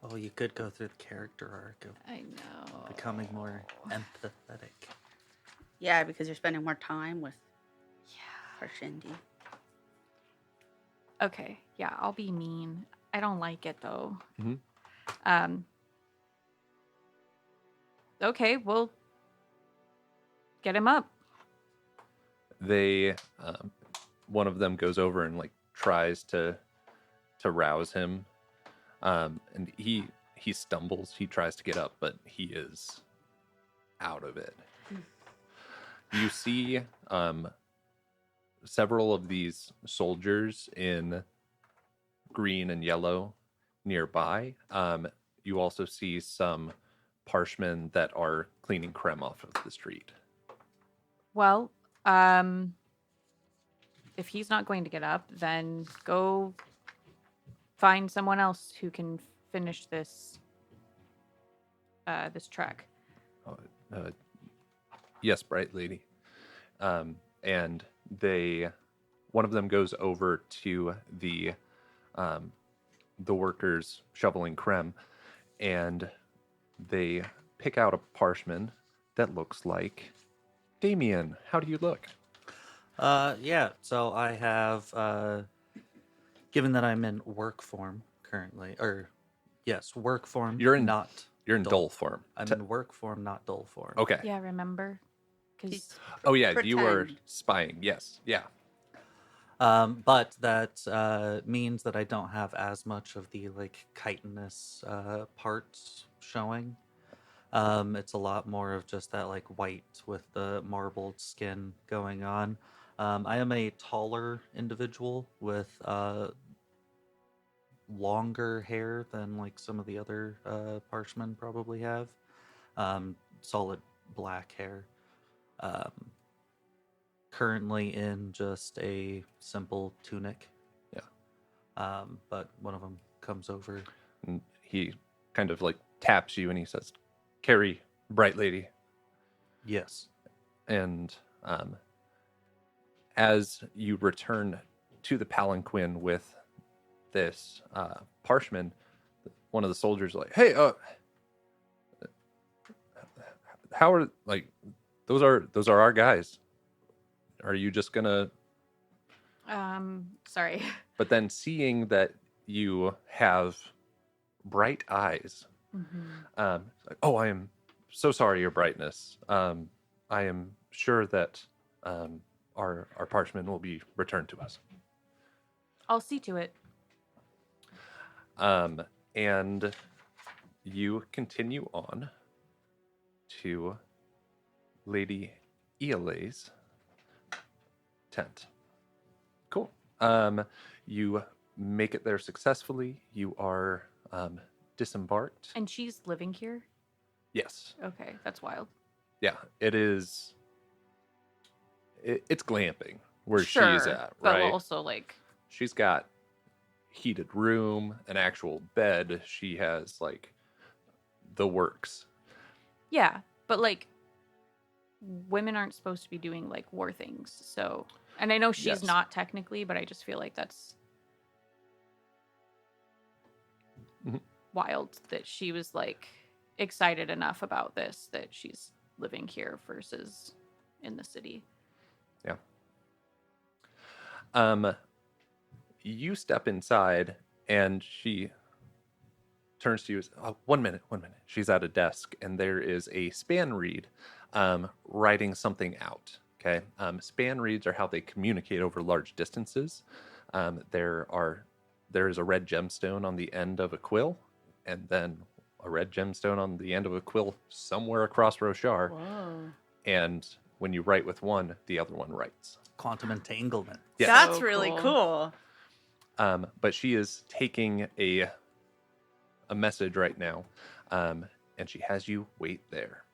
Oh, you could go through the character arc of I know. becoming more empathetic. Yeah, because you're spending more time with Yeah. Parshendi. Okay. Yeah, I'll be mean. I don't like it though. Mhm. Okay, well, get him up. They, one of them goes over and like tries to rouse him, and he stumbles. He tries to get up, but he is out of it. You see several of these soldiers in green and yellow nearby. You also see some parshmen that are cleaning creme off of the street. Well, if he's not going to get up, then go find someone else who can finish this this trek. Uh, yes, bright lady. And one of them goes over to the workers shoveling creme, and they pick out a parchment that looks like Damien. How do you look? Yeah, so I have, given that I'm in work form currently, or yes, work form. You're in not dull form. I'm in work form, not dull form. Okay. Yeah, remember? Because He's Oh yeah, you were pretend. spying. Yes. Yeah. But that means that I don't have as much of the like chitinous parts showing. It's a lot more of just that like white with the marbled skin going on. I am a taller individual with longer hair than like some of the other parshmen probably have. Solid black hair. Um, Currently in just a simple tunic. Yeah. But one of them comes over. And he kind of like taps you and he says, "Carry, bright lady." Yes. And as you return to the palanquin with this parchment, one of the soldiers is like, "Hey, how are like those are our guys? Are you just gonna?" sorry. But then seeing that you have bright eyes, it's like, "Oh, I am so sorry, your brightness. I am sure that our parchment will be returned to us." I'll see to it. And you continue on to Lady Iale's tent. Cool. You make it there successfully. You are disembarked. And she's living here? Yes. Okay, that's wild. Yeah, it is. It's glamping where Sure, she's at, but right? also like She's got heated room, an actual bed. She has like the works. yeah, but like women aren't supposed to be doing like war things. So, and I know she's Yes. not technically, but I just feel like that's Mhm. wild that she was like excited enough about this that she's living here versus in the city. Yeah. You step inside and she turns to you. Oh, 1 minute. She's at a desk and there is a span reed writing something out. Okay. Span reeds are how they communicate over large distances. There is a red gemstone on the end of a quill, and then a red gemstone on the end of a quill somewhere across Roshar. Whoa. And when you write with one, the other one writes. Quantum entanglement. Yes. That's So really cool. cool. But she is taking a message right now, and she has you wait there.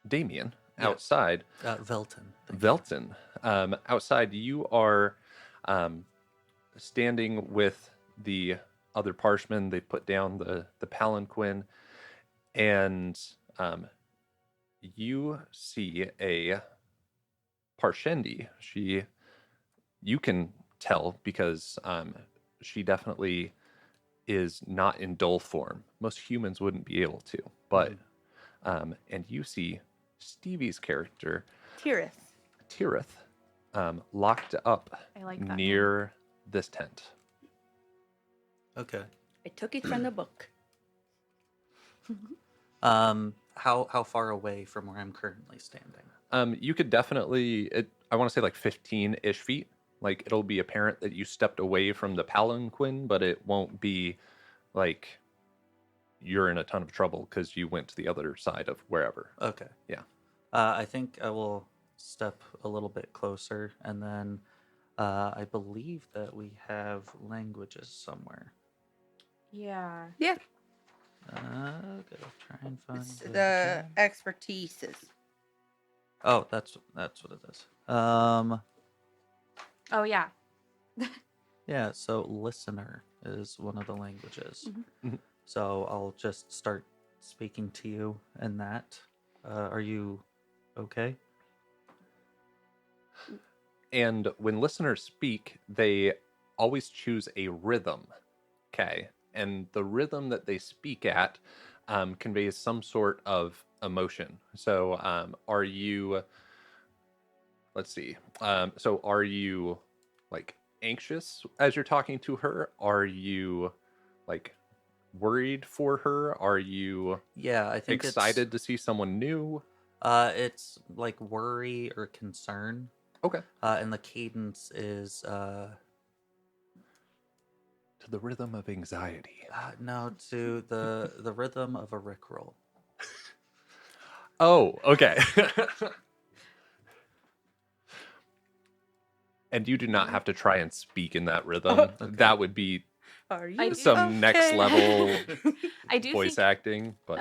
Damien, Yes. outside, Velton. Velton, outside, you are standing with the other parshmen. They put down the palanquin, and you see a Parshendi. You can tell because she definitely is not in dull form. Most humans wouldn't be able to, but and you see Stevie's character, Tirith. Tirith, locked up I like that near this tent. Okay. I took it from the book. How far away from where I'm currently standing? You could definitely, I want to say like 15-ish feet. Like it'll be apparent that you stepped away from the palanquin, but it won't be like, you're in a ton of trouble because you went to the other side of wherever. Okay. Yeah. I think I will step a little bit closer, and then I believe that we have languages somewhere. Yeah. Yeah, Gotta try and find it's the the tab. expertises. Oh, that's what it is. Oh yeah. Yeah. So listener is one of the languages. Mhm. So I'll just start speaking to you in that. Are you okay? And when listeners speak, they always choose a rhythm. Okay. And the rhythm that they speak at conveys some sort of emotion. So, are you, let's see. So, are you like anxious as you're talking to her? Are you like worried for her? Are you Yeah, I think excited to see someone new? It's like worry or concern. Okay. And the cadence is To the rhythm of anxiety. no, to the rhythm of a rickroll. Oh, okay. And you do not have to try and speak in that rhythm. Okay. That would be Are you I do- some next okay? level I do voice think acting, but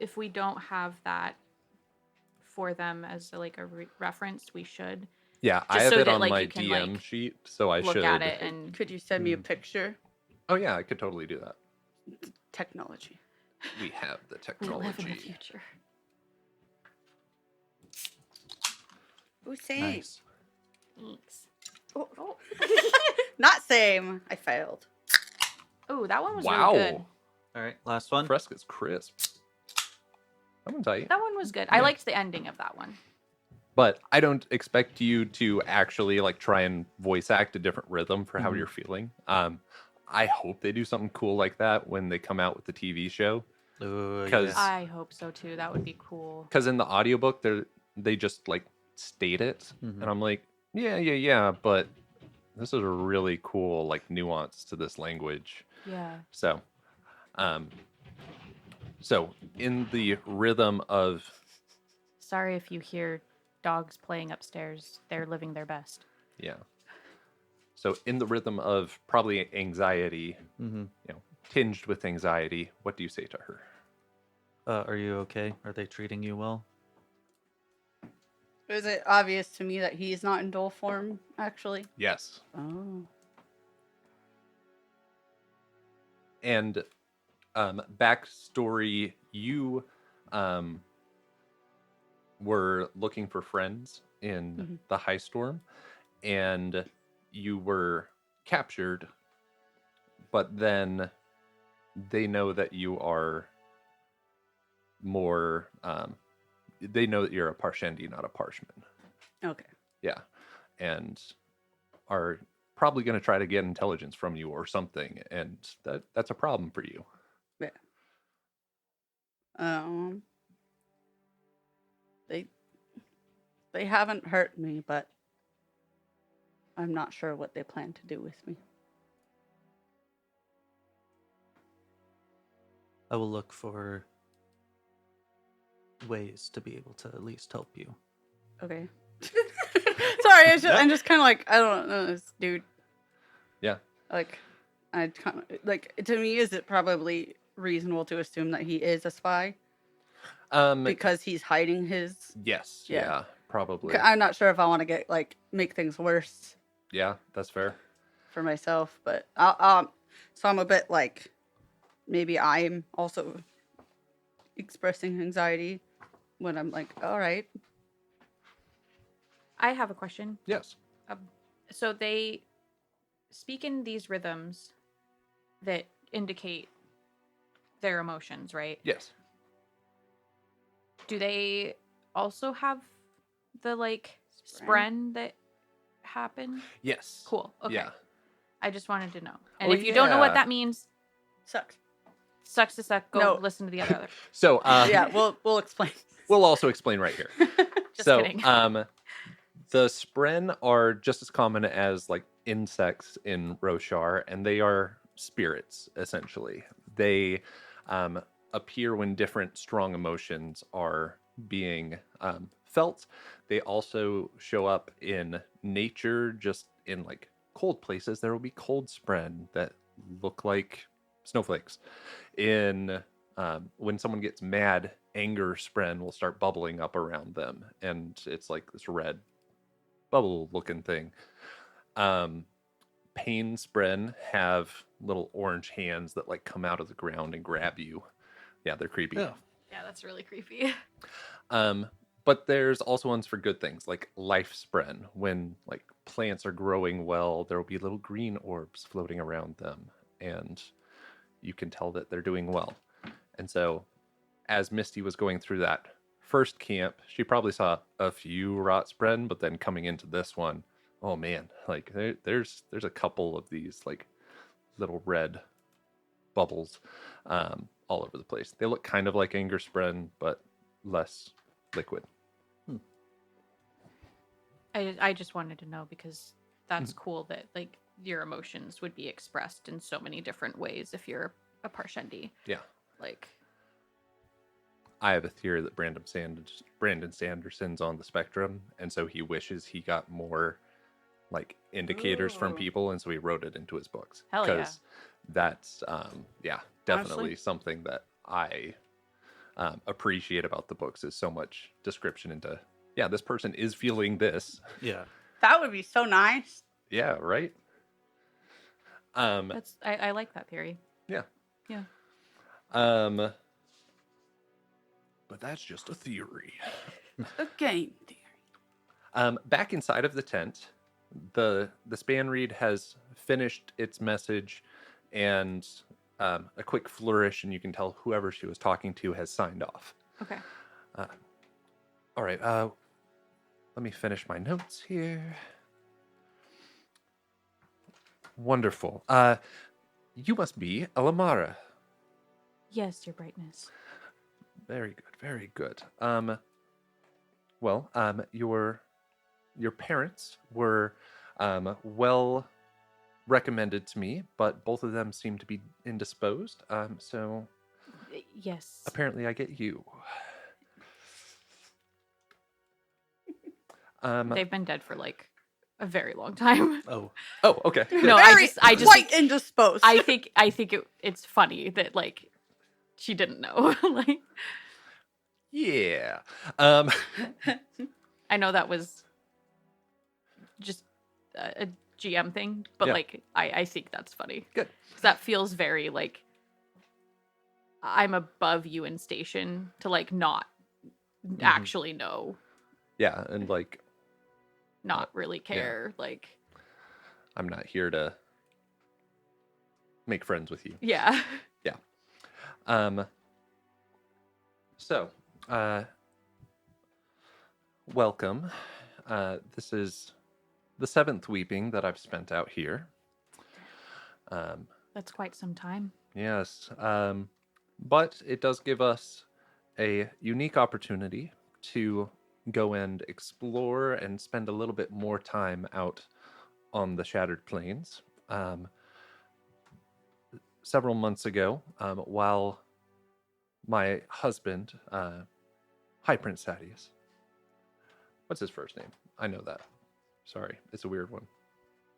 if we don't have that for them as like a reference, we should yeah, I just have so it that, on like, my you can, DM like, sheet, so I look should. at it and Could you send me a Hmm. picture? Oh yeah, I could totally do that. Technology. We have the we live in the technology. future. Ooh, same. Nice. Thanks. Oh. Not same. I failed. Oh, that one was Wow, really good. All right, last one. Fresca's crisp. That one's tight. That one was good. I Yeah. liked the ending of that one. But I don't expect you to actually like try and voice act a different rhythm for how Mhm. you're feeling. I hope they do something cool like that when they come out with the TV show. Ooh, 'Cause- yeah. I hope so too. That would be cool. Because in the audiobook, they just like state it, Mhm. and I'm like, yeah, but this is a really cool like nuance to this language. Yeah. So, so in the rhythm of Sorry if you hear dogs playing upstairs. They're living their best. yeah, so in the rhythm of probably anxiety, Mhm. tinged with anxiety, what do you say to her? Are you okay? Are they treating you well? Is it obvious to me that he's not in dull form, actually? Yes. Oh. And backstory, you were looking for friends in Mhm. the high storm, and you were captured, but then they know that you are more they know that you're a Parshendi, not a Parshman. Okay. Yeah. And are probably going to try to get intelligence from you or something, and that's a problem for you. Yeah. They haven't hurt me, but I'm not sure what they plan to do with me. I will look for ways to be able to at least help you. Okay. Sorry, I'm just kind of like, I don't know this dude. Yeah. Like, I kind of like, to me, is it probably reasonable to assume that he is a spy because he's hiding his? Yes. Yeah. Yeah. Probably. I'm not sure if I want to get like make things worse Yeah, that's fair. for myself, but so I'm a bit like, maybe I'm also expressing anxiety when I'm like, all right. I have a question. Yes. So they speak in these rhythms that indicate their emotions, right? Yes. Do they also have the like Spren? spren that happen? Yes. Cool. Okay. Yeah. I just wanted to know. And Oh, if you don't know what yeah. that means, Sucks. sucks to suck. Go No. listen to the other. So Yeah, we'll explain. we'll also explain right here. Just so kidding. the spren are just as common as like insects in Roshar, and they are spirits, essentially. They appear when different strong emotions are being felt. They also show up in nature, just in like cold places. There will be cold spren that look like snowflakes. In when someone gets mad, anger spren will start bubbling up around them, and it's like this red bubble looking thing. Pain spren have little orange hands that like come out of the ground and grab you. Yeah, they're creepy. Oh. Yeah, that's really creepy. But there's also ones for good things, like life spren. When like plants are growing well, there will be little green orbs floating around them, and you can tell that they're doing well. And so, as Misty was going through that first camp, she probably saw a few rot spren, but then coming into this one, oh man, like there's a couple of these like little red bubbles all over the place. They look kind of like anger spren, but less liquid. I just wanted to know because that's cool that like your emotions would be expressed in so many different ways if you're a Parshendi. Yeah. Like, I have a theory that Brandon Sanderson's on the spectrum, and so he wishes he got more like indicators from Ooh. people, and so he wrote it into his books. Hell yeah. That's definitely Honestly. something that I appreciate about the books is so much description into this person is feeling this. Yeah. That would be so nice. Yeah, right. that's I like that theory. Yeah. Yeah. But that's just a theory. A game theory. Back inside of the tent, the span reed has finished its message, and a quick flourish, and you can tell whoever she was talking to has signed off. Okay. All right. Let me finish my notes here. Wonderful. You must be Alamara. Yes, your brightness. Very good. Very good. Well, your parents were well recommended to me, but both of them seem to be indisposed. So Yes. apparently I get you. They've been dead for like a very long time. Oh. Oh, okay. No, Very I just quite think, indisposed. I think it's funny that like she didn't know. Like, Yeah. I know that was just a GM thing, but Yeah. like I think that's funny. Good. 'Cause that feels very like I'm above you in station to like not actually know, Yeah, and like not really care. Like, I'm not here to make friends with you. yeah. So, welcome. This is the 7th weeping that I've spent out here. That's quite some time. Yes, but it does give us a unique opportunity to go and explore and spend a little bit more time out on the Shattered Plains. Several months ago, while my husband, High Prince Thaddeus, what's his first name? I know that. Sorry, it's a weird one.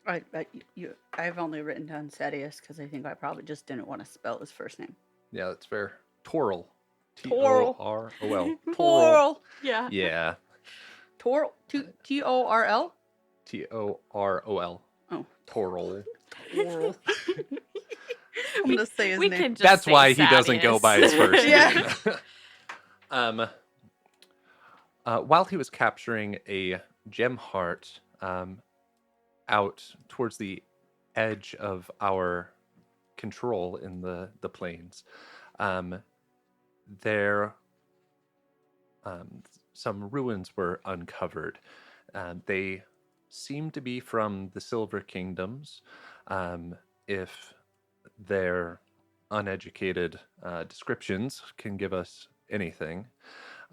I've only written down Sadius because I think I probably just didn't want to spell his first name. Yeah, that's fair. Toril. Toril. Torol. Toril. Yeah. Yeah. Toril. Torl. Torol. Oh. Toril. Toril. I'm gonna say his We name. can just That's say why he doesn't go Sadius. by his first name. Yeah. While he was capturing a gem heart out towards the edge of our control in the plains, there some ruins were uncovered. They seem to be from the Silver Kingdoms. If their uneducated descriptions can give us anything.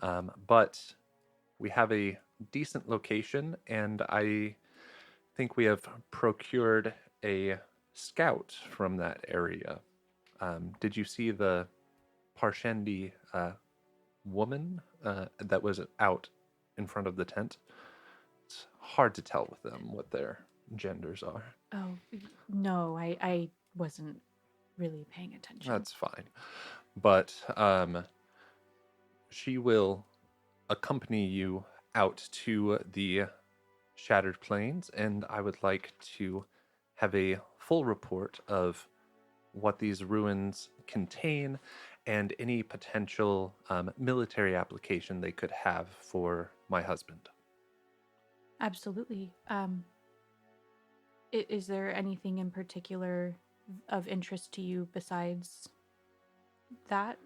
But we have a decent location, and I think we have procured a scout from that area. Did you see the Parshendi woman that was out in front of the tent? It's hard to tell with them what their genders are. Oh, no, I wasn't really paying attention. That's fine. But she will accompany you out to the Shattered Plains, and I would like to have a full report of what these ruins contain and any potential military application they could have for my husband. Absolutely. Is there anything in particular of interest to you besides that?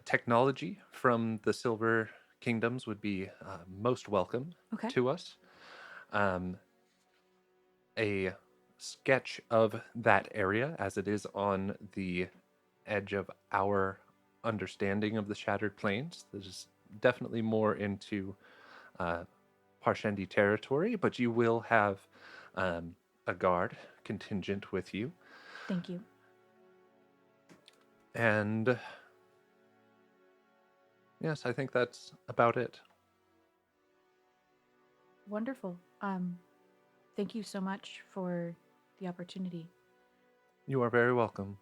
Technology from the Silver Kingdoms would be most welcome Okay. to us. A sketch of that area as it is on the edge of our understanding of the Shattered Plains. There's definitely more into Parshendi territory, but you will have a guard contingent with you. Thank you. And yes, I think that's about it. Wonderful. Thank you so much for the opportunity. You are very welcome.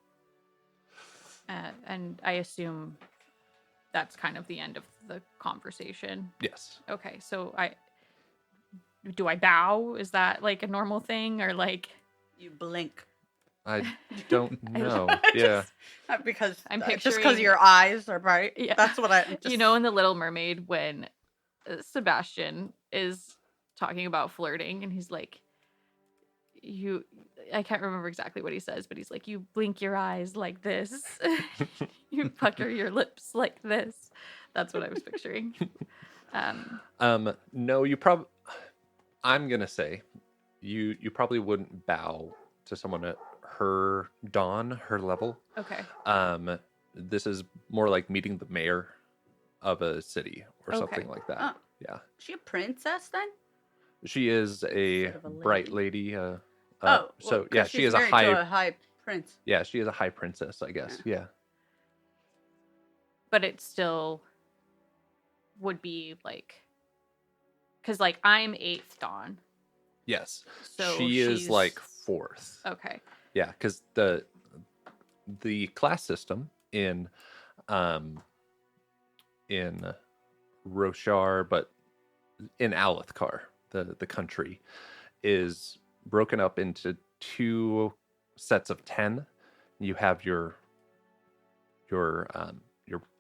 And I assume that's kind of the end of the conversation. Yes. Okay, so do I bow? Is that like a normal thing, or like You blink. I don't know. I Yeah. Because I'm just because picturing- your eyes are bright. Yeah. That's what I just... You know, in The Little Mermaid, when Sebastian is talking about flirting, and he's like, I can't remember exactly what he says, but he's like, you blink your eyes like this. You pucker your lips like this. That's what I was picturing. No, I'm gonna say you probably wouldn't bow to someone at her level. Okay. This is more like meeting the mayor of a city or Okay. something like that. Oh. Yeah. Is she a princess then? She is a Instead of a bright lady. So Yeah, she's she is a married high. to a high prince. Yeah, she is a high princess, I guess. Yeah. But it still would be like, because like I'm 8th Dawn. Yes. So she is she's- like 4th. Okay. Yeah, because the class system in Roshar, but in Alethkar, the country, is broken up into 2 sets of 10. You have your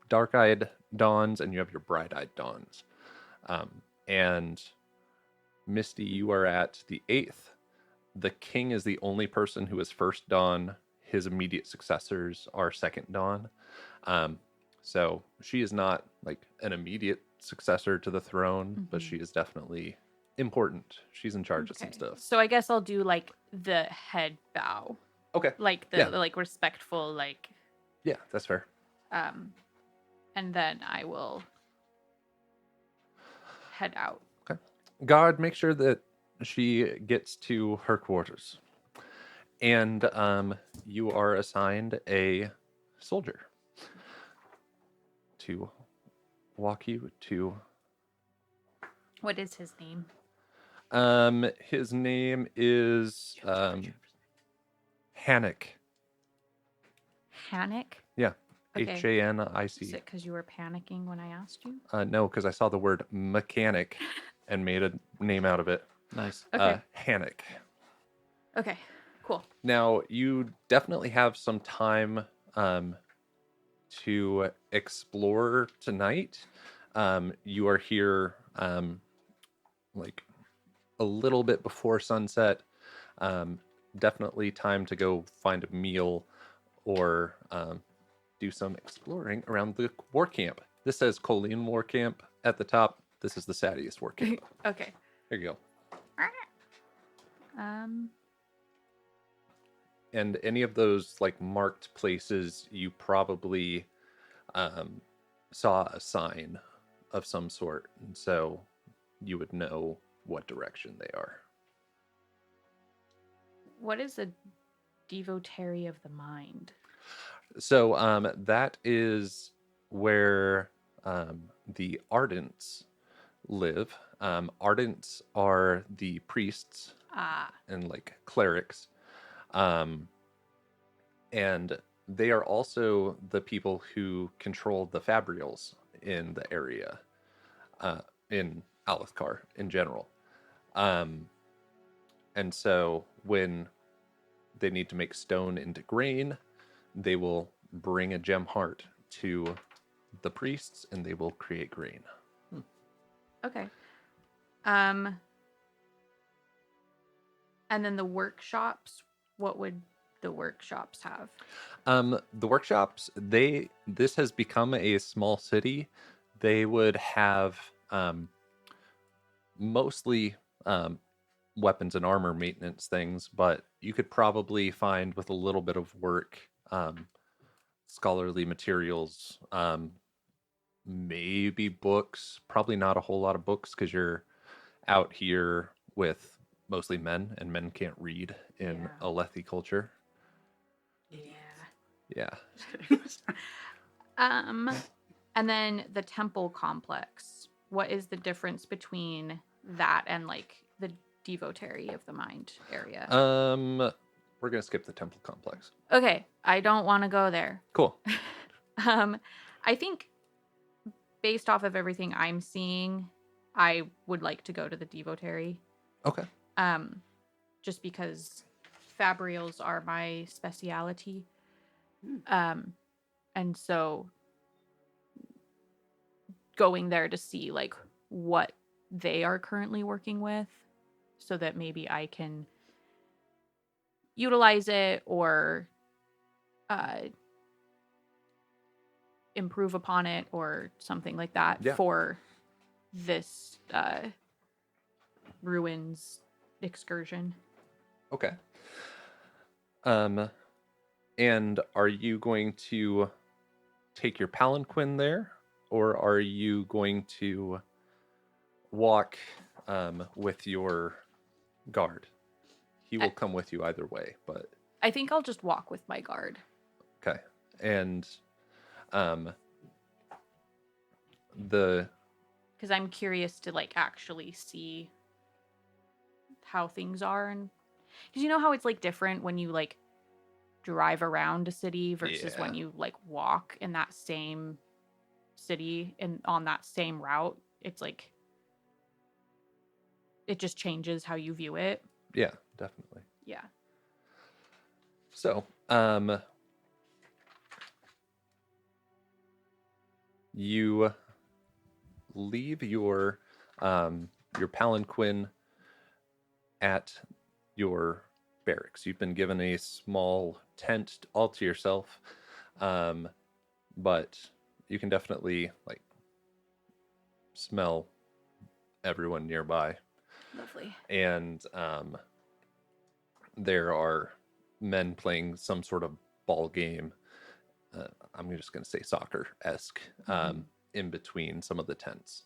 dark-eyed dawns, and you have your bright-eyed dawns. And Misty, you are at the 8th. The king is the only person who is first dawn. His immediate successors are second dawn. So she is not like an immediate successor to the throne, but Mhm. she is definitely important. She's in charge of some Okay. stuff. So I guess I'll do like the head bow, Okay. like the Yeah. like respectful, like, Yeah, that's fair. and then I will head out. Guard, make sure that she gets to her quarters. And you are assigned a soldier to walk you to. What is his name? His name is Hannick. Panic? Yeah. Okay. Is Hanic. it because you were panicking when I asked you? No, because I saw the word mechanic and made a name out of it. Nice. Okay. Hannick. Okay. Cool. Now, you definitely have some time to explore tonight. You are here like a little bit before sunset. Definitely time to go find a meal or do some exploring around the war camp. This says Colleen War Camp at the top. This is the Sadius War Camp. Okay. There you go. And any of those like marked places, you probably saw a sign of some sort, and so you would know what direction they are. What is a devotary of the mind? So that is where the Ardents live. Ardents are the priests Ah, and like clerics, um, and they are also the people who control the Fabrials in the area, in Alethkar in general. Um, and so when they need to make stone into grain, they will bring a gem heart to the priests and they will create grain. okay. Um, and then the workshops. What would the workshops have? The workshops, this has become a small city. They would have mostly weapons and armor maintenance things, but you could probably find with a little bit of work, scholarly materials, maybe books. Probably not a whole lot of books because you're out here with mostly men, and men can't read in Yeah. Alethi culture. Yeah. Yeah. And then the temple complex. What is the difference between that and like the devotary of the mind area? We're gonna skip the temple complex. Okay, I don't want to go there. Cool. I think based off of everything I'm seeing, I would like to go to the devotary. Okay. Just because fabrials are my speciality. And so going there to see like what they are currently working with so that maybe I can utilize it or improve upon it or something like that Yeah. for this ruins excursion. Okay. And are you going to take your palanquin there, or are you going to walk with your guard? He will come with you either way, but I think I'll just walk with my guard. okay. And the Because I'm curious to like actually see how things are, and because you know how it's like different when you like drive around a city versus when Yeah. you like walk in that same city and on that same route. It's like it just changes how you view it. yeah, definitely. Yeah. So, you leave your palanquin at your barracks. You've been given a small tent all to yourself, but you can definitely like smell everyone nearby, Lovely. and there are men playing some sort of ball game. I'm just going to say soccer-esque, in between some of the tents.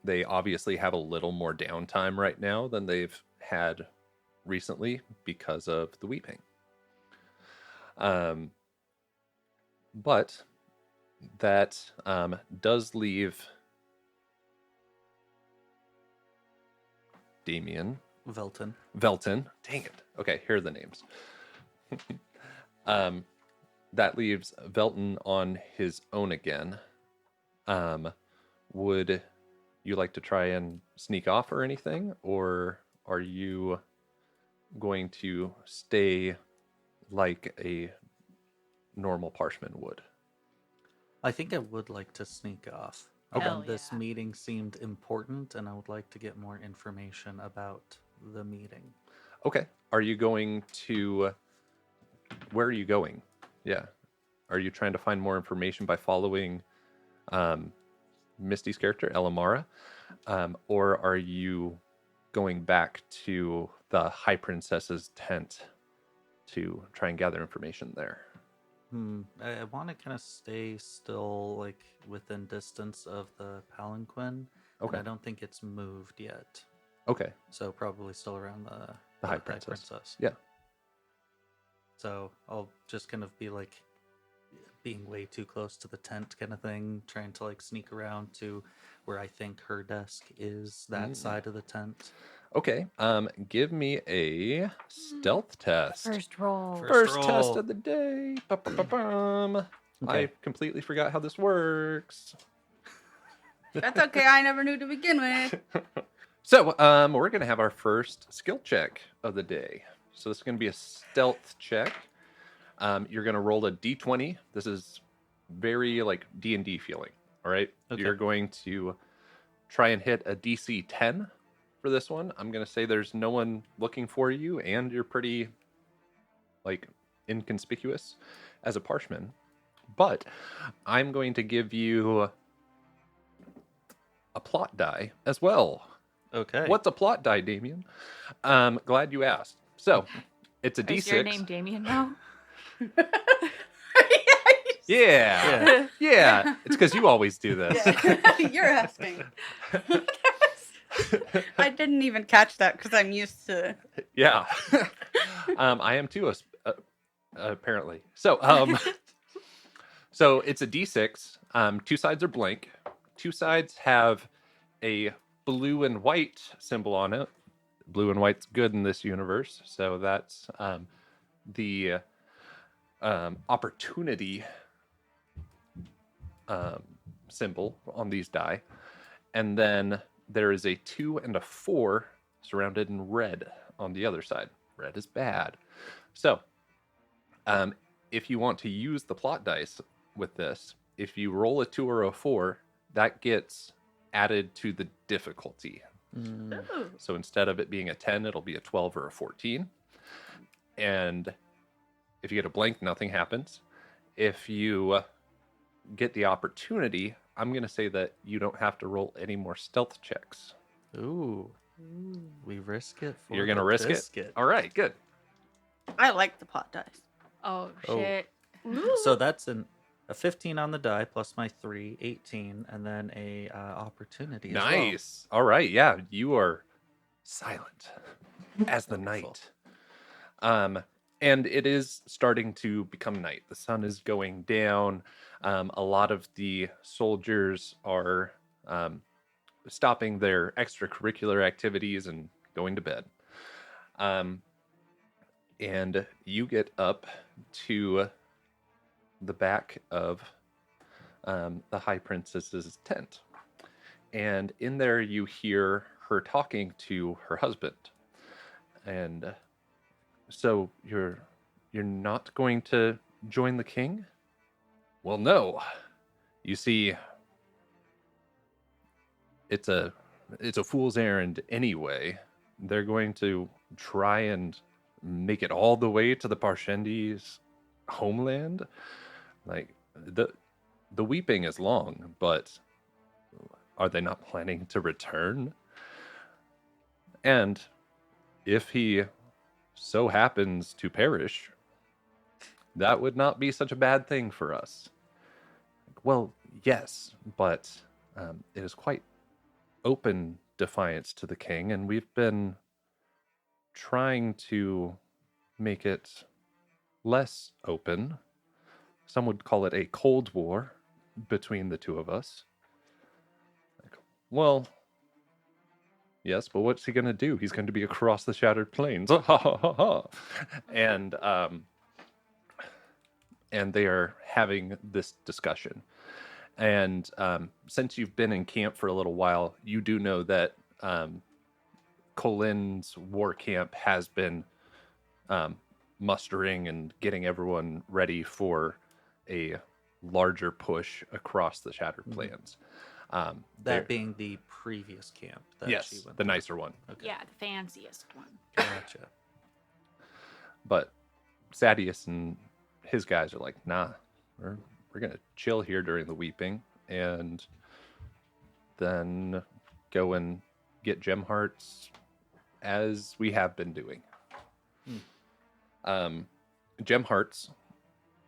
They obviously have a little more downtime right now than they've had recently because of the weeping. But that does leave Damien. Velton. Velton. Dang it. Okay, here are the names. That leaves Velton on his own again. Would you like to try and sneak off or anything? Or are you going to stay like a normal Parshman would? I think I would like to sneak off. Hell This yeah. meeting seemed important, and I would like to get more information about the meeting. Okay. Are you going to... Where are you going? Yeah. Are you trying to find more information by following Misty's character, Elamara? Or are you going back to the High Princess's tent to try and gather information there? I want to kind of stay still, like, within distance of the palanquin. Okay. And I don't think it's moved yet. Okay. So probably still around the The High Princess. Yeah. So I'll just kind of be like being way too close to the tent kind of thing, trying to like sneak around to where I think her desk is, that side of the tent. Okay. Give me a stealth test. First roll. First test roll. of the day. Ba-ba-ba-bum. I Okay. completely forgot how this works. That's okay. I never knew to begin with. So, we're going to have our first skill check of the day. So this is going to be a stealth check. You're going to roll a d20. This is very like D&D feeling, all right? Okay. You're going to try and hit a DC 10 for this one. I'm going to say there's no one looking for you, and you're pretty like inconspicuous as a parshman. But I'm going to give you a plot die as well. Okay. What's a plot die, Damien? Glad you asked. So, it's a D6. Is your name Damien now? Yeah. Yeah. It's because you always do this. Yeah. You're asking. I didn't even catch that because I'm used to. Yeah. I am too, apparently. So, so it's a D6. Two sides are blank. Two sides have a blue and white symbol on it. Blue and white's good in this universe, so that's the opportunity symbol on these die. And then there is a 2 and a 4 surrounded in red on the other side. Red is bad. So, if you want to use the plot dice with this, if you roll a 2 or a 4, that gets added to the difficulty. Mm. Ooh. So instead of it being a 10, it'll be a 12 or a 14. And if you get a blank, nothing happens. If you get the opportunity, I'm going to say that you don't have to roll any more stealth checks. Ooh. We risk it for You're going to the risk biscuit. it? All right, good. I like the pot dice. Oh, Oh. shit. So that's a 15 on the die plus my 3, 18, and then a opportunity. Nice. All right, yeah, you are silent as the Wonderful. night. And it is starting to become night. The sun is going down. A lot of the soldiers are stopping their extracurricular activities and going to bed. And you get up to the back of the High Princess's tent. And in there you hear her talking to her husband. And so you're not going to join the king? Well, no. You see, it's a fool's errand anyway. They're going to try and make it all the way to the Parshendi's homeland. Like the weeping is long, but are they not planning to return? And if he so happens to perish, that would not be such a bad thing for us. Well, yes, but it is quite open defiance to the king, and we've been trying to make it less open. Some would call it a Cold War between the two of us. Like, well, yes, but what's he going to do? He's going to be across the Shattered Plains. And they are having this discussion. And since you've been in camp for a little while, you do know that Colin's war camp has been mustering and getting everyone ready for a larger push across the Shattered Plains. That being the previous camp that she Yes, went the to. nicer one. Okay. Yeah, the fanciest one. Gotcha. But Sadius and his guys are like, nah, we're gonna chill here during the weeping and then go and get gem hearts as we have been doing. Gem hearts,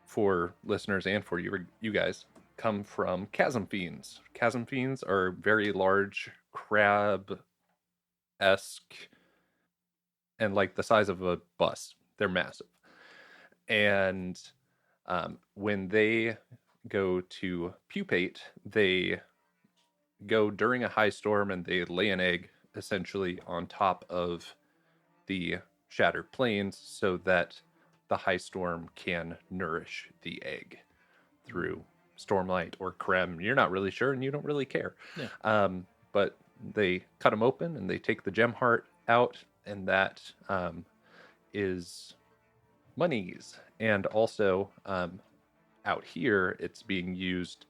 for listeners and for you guys, come from chasm fiends. Chasm fiends are very large crab-esque and like the size of a bus. They're massive. And when they go to pupate, they go during a high storm and they lay an egg essentially on top of the shattered plains so that the high storm can nourish the egg through stormlight or creme. You're not really sure and you don't really care. Yeah. But they cut them open and they take the gem heart out, and that is monies. And also out here, it's being used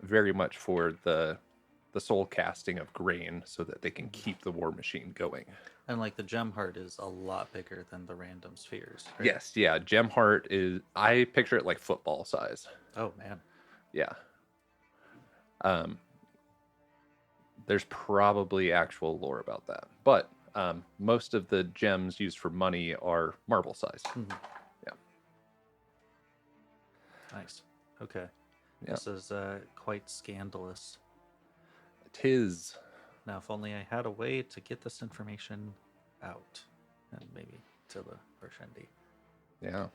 very much for the soul casting of grain so that they can keep the war machine going. And like the gem heart is a lot bigger than the random spheres. Right? Yes, yeah. Gem heart is, I picture it like football size. Oh man. Yeah. There's probably actual lore about that, but most of the gems used for money are marble size. Mhm. Yeah. Nice. Okay. Yeah. This is quite scandalous. Tis. Now, if only I had a way to get this information out, and maybe to the Parshendi. Yeah.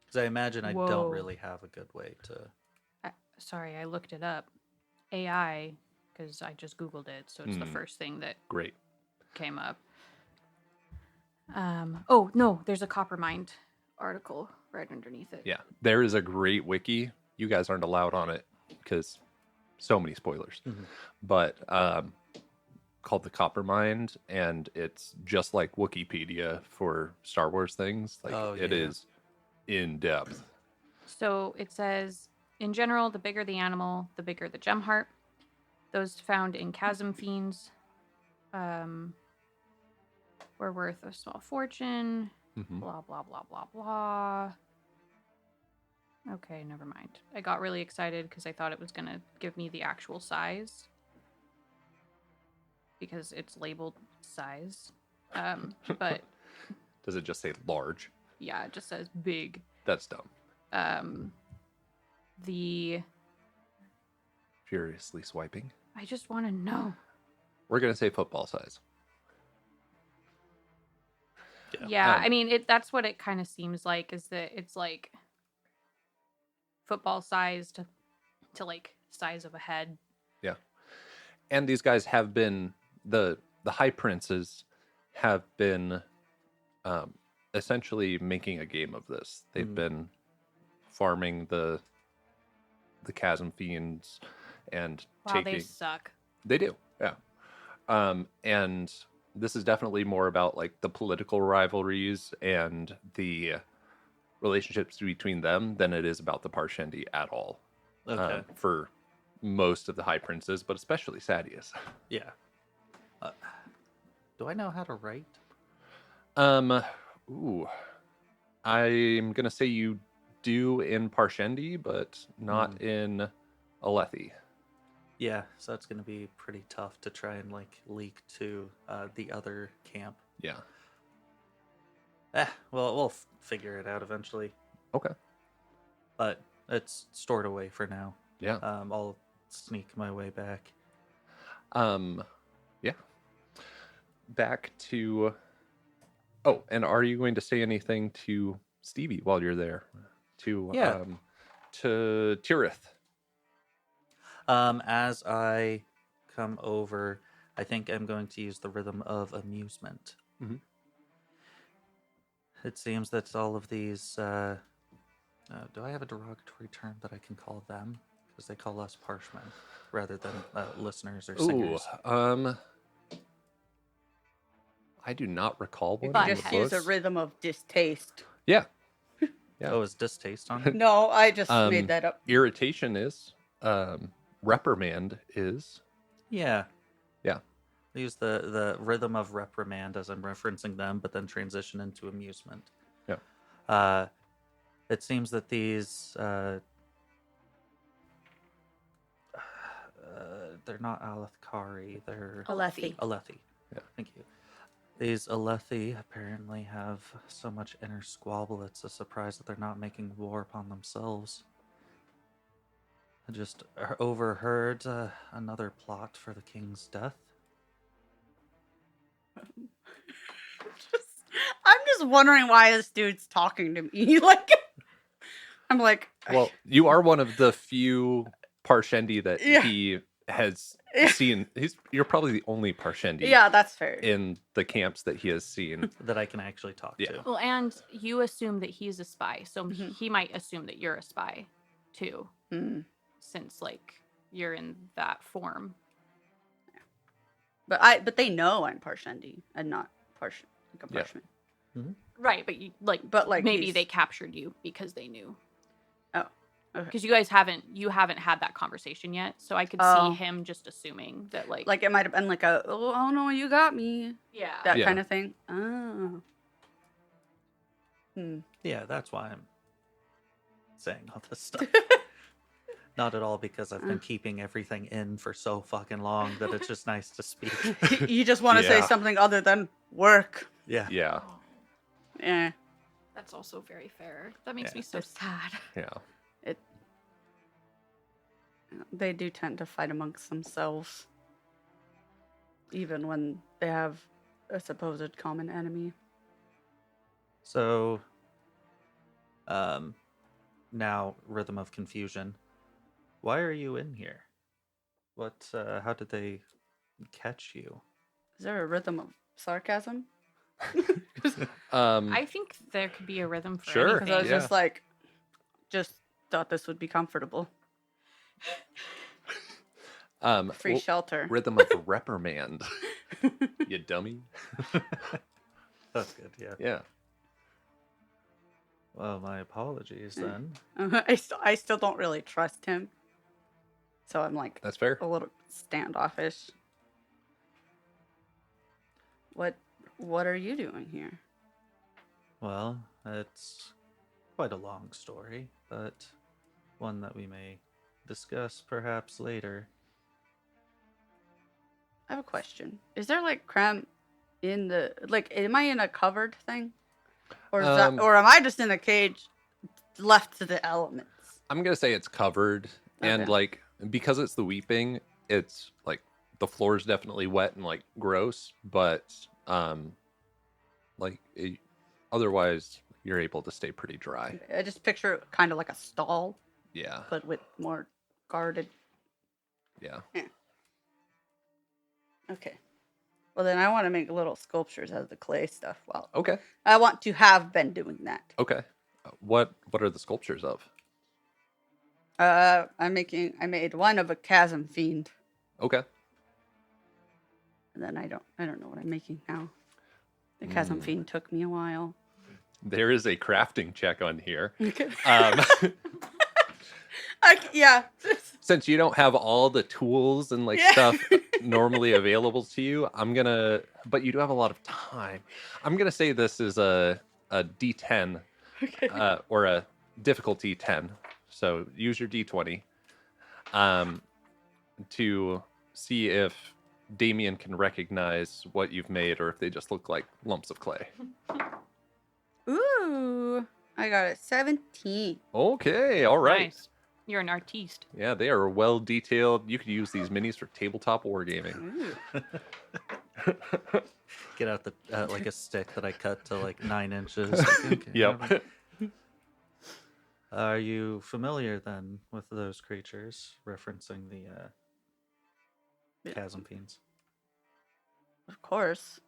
Because I imagine I Whoa. don't really have a good way to. Sorry, I looked it up. AI, because I just Googled it, so it's the first thing that Great. came up. Oh, no, there's a Coppermind article right underneath it. Yeah. There is a great wiki. You guys aren't allowed on it because so many spoilers. But called the Coppermind, and it's just like Wikipedia for Star Wars things. Like it is in depth. So it says, in general, the bigger the animal, the bigger the gem heart. Those found in chasm fiends were worth a small fortune. Blah, blah, blah, blah, blah. Okay, never mind. I got really excited because I thought it was going to give me the actual size. Because it's labeled size. But Does it just say large? yeah, it just says big. That's dumb. The Furiously swiping. I just want to know. We're gonna say football size. Yeah, I mean, that's what it kind of seems like, is that it's like football size to like size of a head. Yeah. And these guys have been the high princes have been essentially making a game of this. They've been farming the chasm fiends and taking. They suck. They do, yeah. And this is definitely more about like the political rivalries and the relationships between them than it is about the Parshendi at all. Okay. For most of the high princes, but especially Sadius. Yeah. Do I know how to write? Ooh. I'm gonna say you do in Parshendi, but not in Alethi. Yeah, so it's going to be pretty tough to try and like leak to the other camp. Yeah. Well, we'll figure it out eventually. Okay. But it's stored away for now. Yeah. I'll sneak my way back. Yeah. Back to. Oh, and are you going to say anything to Stevie while you're there? To Tirith. As I come over, I think I'm going to use the rhythm of amusement. It seems that all of these. Do I have a derogatory term that I can call them? Because they call us parshmen rather than listeners or singers. I do not recall one. But in the Just use a books. rhythm of distaste. Yeah. Yeah. Oh, is distaste on it? No, I just made that up. Irritation is. Reprimand is. Yeah. Yeah. I use the rhythm of reprimand as I'm referencing them, but then transition into amusement. Yeah. It seems that these they're not Alethkari, they're Alethi. Alethi. Yeah. Thank you. These Alethi apparently have so much inner squabble, it's a surprise that they're not making war upon themselves. I just overheard another plot for the king's death. just wondering why this dude's talking to me. Like, I'm like, Well, you are one of the few Parshendi that Yeah. he has Yeah. seen. You're probably the only Parshendi yeah, that's fair. in the camps that he has seen. that I can actually talk Yeah. to. Well, and you assume that he's a spy, so Mhm. he might assume that you're a spy too, Mm. since like you're in that form. But they know I'm Parshendi and not like a Yeah. parchment. Right, but you like maybe he's- they captured you because they knew. Oh, okay. Because you guys haven't had that conversation yet, so I could Oh. see him just assuming that like Like it might have been like a oh no, you got me, yeah. that Yeah. kind of thing. Oh. Yeah, that's why I'm saying all this stuff. Not at all because I've been keeping everything in for so fucking long that it's just nice to speak. You just want to say Yeah. something other than work. Yeah. Yeah. Yeah. That's also very fair. That makes Yeah. me so It's- sad. Yeah. They do tend to fight amongst themselves, even when they have a supposed common enemy. So, now Rhythm of Confusion. Why are you in here? What? How did they catch you? Is there a rhythm of sarcasm? Um, I think there could be a rhythm for Sure. anything. Because I was Yeah. just like, just thought this would be comfortable. Free well, shelter. rhythm of reprimand. You dummy. That's good. Yeah. Yeah. Well, my apologies Yeah. then. I still don't really trust him. So I'm like That's fair. a little standoffish. What are you doing here? Well, it's quite a long story, but one that we may discuss perhaps later. I have a question. Is there like creme in the like am I in a covered thing? Or is that or am I just in a cage left to the elements? I'm gonna say it's covered, and Okay. like because it's the weeping, it's like the floor is definitely wet and like gross, but otherwise you're able to stay pretty dry. I just picture kind of like a stall, Yeah, but with more guarded. yeah. Okay. Well, then I want to make little sculptures out of the clay stuff. Well, Okay, I want to have been doing that. okay. What are the sculptures of? I made one of a chasm fiend, Okay. and then I don't know what I'm making now. The chasm fiend took me a while. There is a crafting check on here. Okay. Um, Yeah. since you don't have all the tools and like Yeah. stuff normally available to you, but you do have a lot of time. I'm gonna say this is a D10 Okay. or a difficulty 10. So use your D20 to see if Damien can recognize what you've made or if they just look like lumps of clay. Ooh, I got a 17. Okay, all right. Nice. You're an artiste. Yeah, they are well detailed. You could use these minis for tabletop wargaming. Ooh. Get out the like a stick that I cut to like 9 inches. Like, okay, Yep. Are you familiar then with those creatures, referencing the chasm fiends? Of course.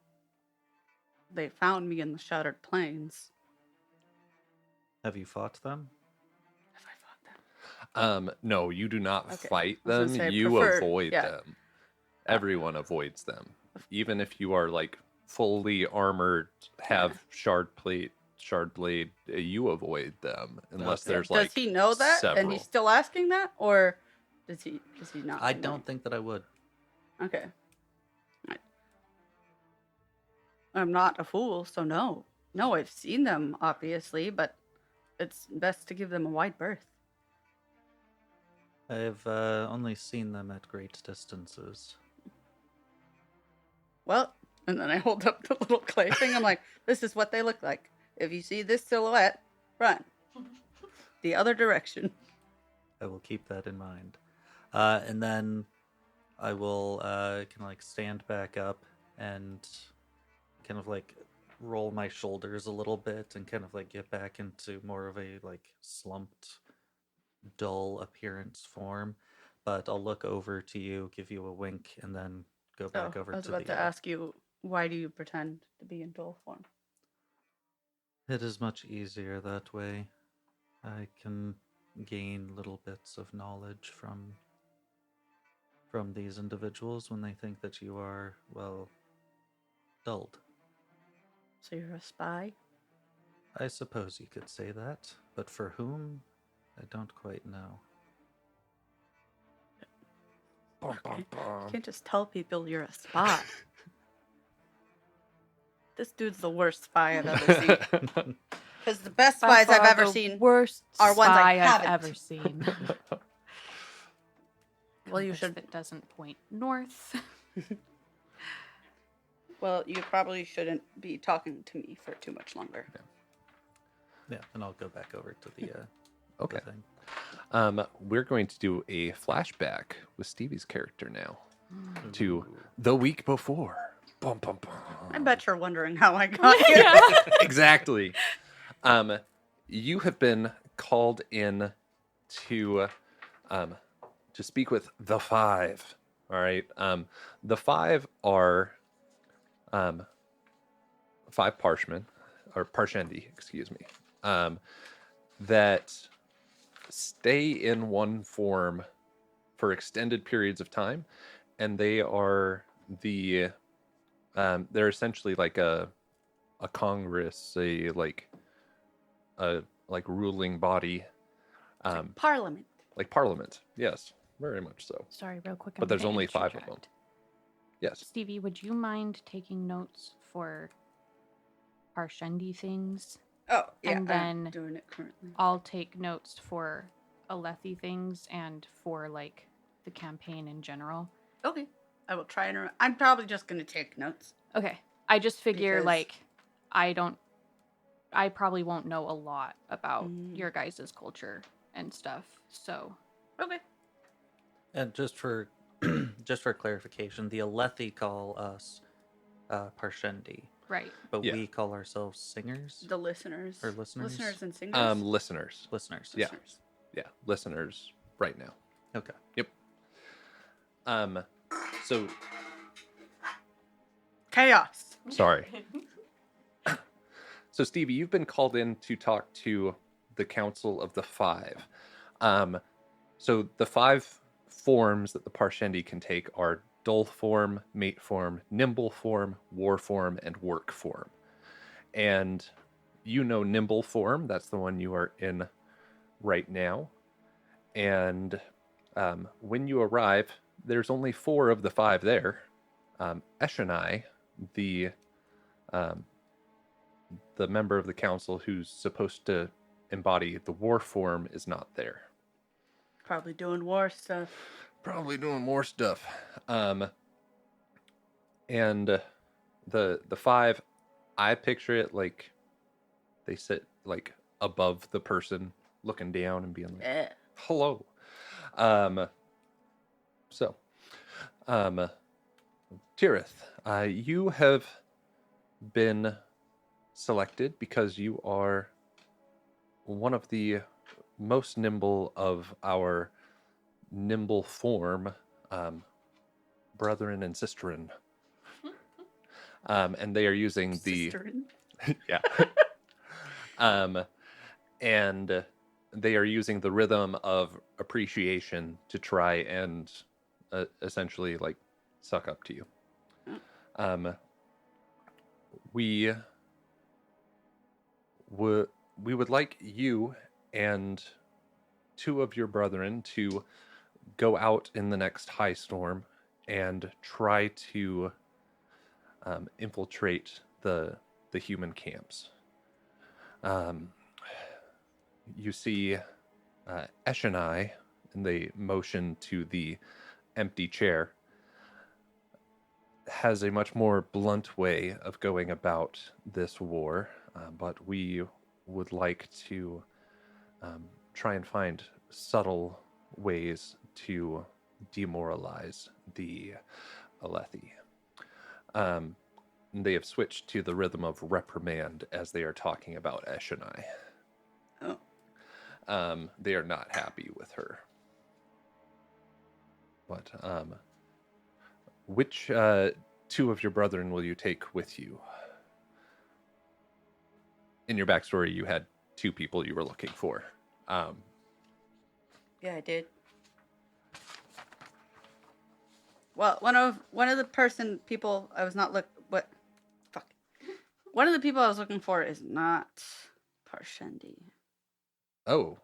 They found me in the Shattered Plains. Have you fought them? Have I fought them? No, you do not Okay. fight I was them. gonna say, I You prefer- avoid yeah. them. Everyone avoids them. Even if you are like fully armored, have shard blade, you avoid them unless Okay. there's Does like he know that? several. And he's still asking that? Or does he not? I know? don't think that I would. Okay. Right. I'm not a fool, so no. No, I've seen them, obviously, but it's best to give them a wide berth. I've only seen them at great distances. Well, and then I hold up the little clay thing. I'm like, this is what they look like. If you see this silhouette, run. The other direction. I will keep that in mind. And then I will kind of like stand back up and kind of like roll my shoulders a little bit and kind of like get back into more of a like slumped, dull appearance form. But I'll look over to you, give you a wink, and then go back Oh, over I was to about the. to ask you, why do you pretend to be in dull form? It is much easier that way. I can gain little bits of knowledge from these individuals when they think that you are, well, dulled. So you're a spy? I suppose you could say that, but for whom, I don't quite know. Bum, bum, You bum. can't just tell people you're a spy. This dude's the worst spy I've ever seen. Because the best By spies I've far ever the seen worst are ones I spy I've haven't. ever seen. Well, you Compass should. that doesn't point north. Well, you probably shouldn't be talking to me for too much longer. Yeah, and I'll go back over to the Okay. the thing. We're going to do a flashback with Stevie's character now to Ooh. the week before. Bum, bum, bum. I bet you're wondering how I got here. Yeah. Exactly. You have been called in to speak with the five. All right. The five are five parshmen or parshendi, excuse me, that stay in one form for extended periods of time, and they are they're essentially like a congress, a ruling body, Parliament. like parliament. Yes, very much so. Sorry, real quick. But I'm there's gonna only 5 of them. interject. Yes. Stevie, would you mind taking notes for Parshendi things? Oh, yeah, And I'm then doing it currently. I'll take notes for Alethi things and for like the campaign in general. Okay. I will try and I'm probably just going to take notes. Okay. I just figure Because- like I probably won't know a lot about your guys' culture and stuff. So Okay. And just for just for clarification, the Alethi call us Parshendi, right. but Yeah. we call ourselves singers The listeners. or listeners. Listeners and singers. Listeners. Listeners. Yeah. Listeners. Yeah, listeners right now. Okay. Yep. So Chaos. sorry. So Stevie, you've been called in to talk to the Council of the Five. So the 5 forms that the Parshendi can take are dull form, mate form, nimble form, war form, and work form. And you know nimble form, that's the one you are in right now. And when you arrive, there's only 4 of the 5 there. Eshonai, the member of the council who's supposed to embody the war form, is not there. Probably doing war stuff. Probably doing more stuff. And the 5, I picture it like they sit like above the person, looking down and being like, Eh. "Hello." So, Tirith, you have been selected because you are one of the most nimble of our nimble form brethren and sisterin. And they are using the Sisterin. yeah. And they are using the rhythm of appreciation to try and essentially like suck up to you. We would like you and 2 of your brethren to go out in the next high storm and try to infiltrate the human camps. You see Eshonai, in the motion to the empty chair, has a much more blunt way of going about this war, but we would like to try and find subtle ways to demoralize the Alethi. they have switched to the rhythm of reprimand as they are talking about Eshenai. Oh. They are not happy with her. But which two of your brethren will you take with you? In your backstory, you had two people you were looking for. Yeah, I did. Well, one of the people I was not one of the people I was looking for is not Parshendi. Oh,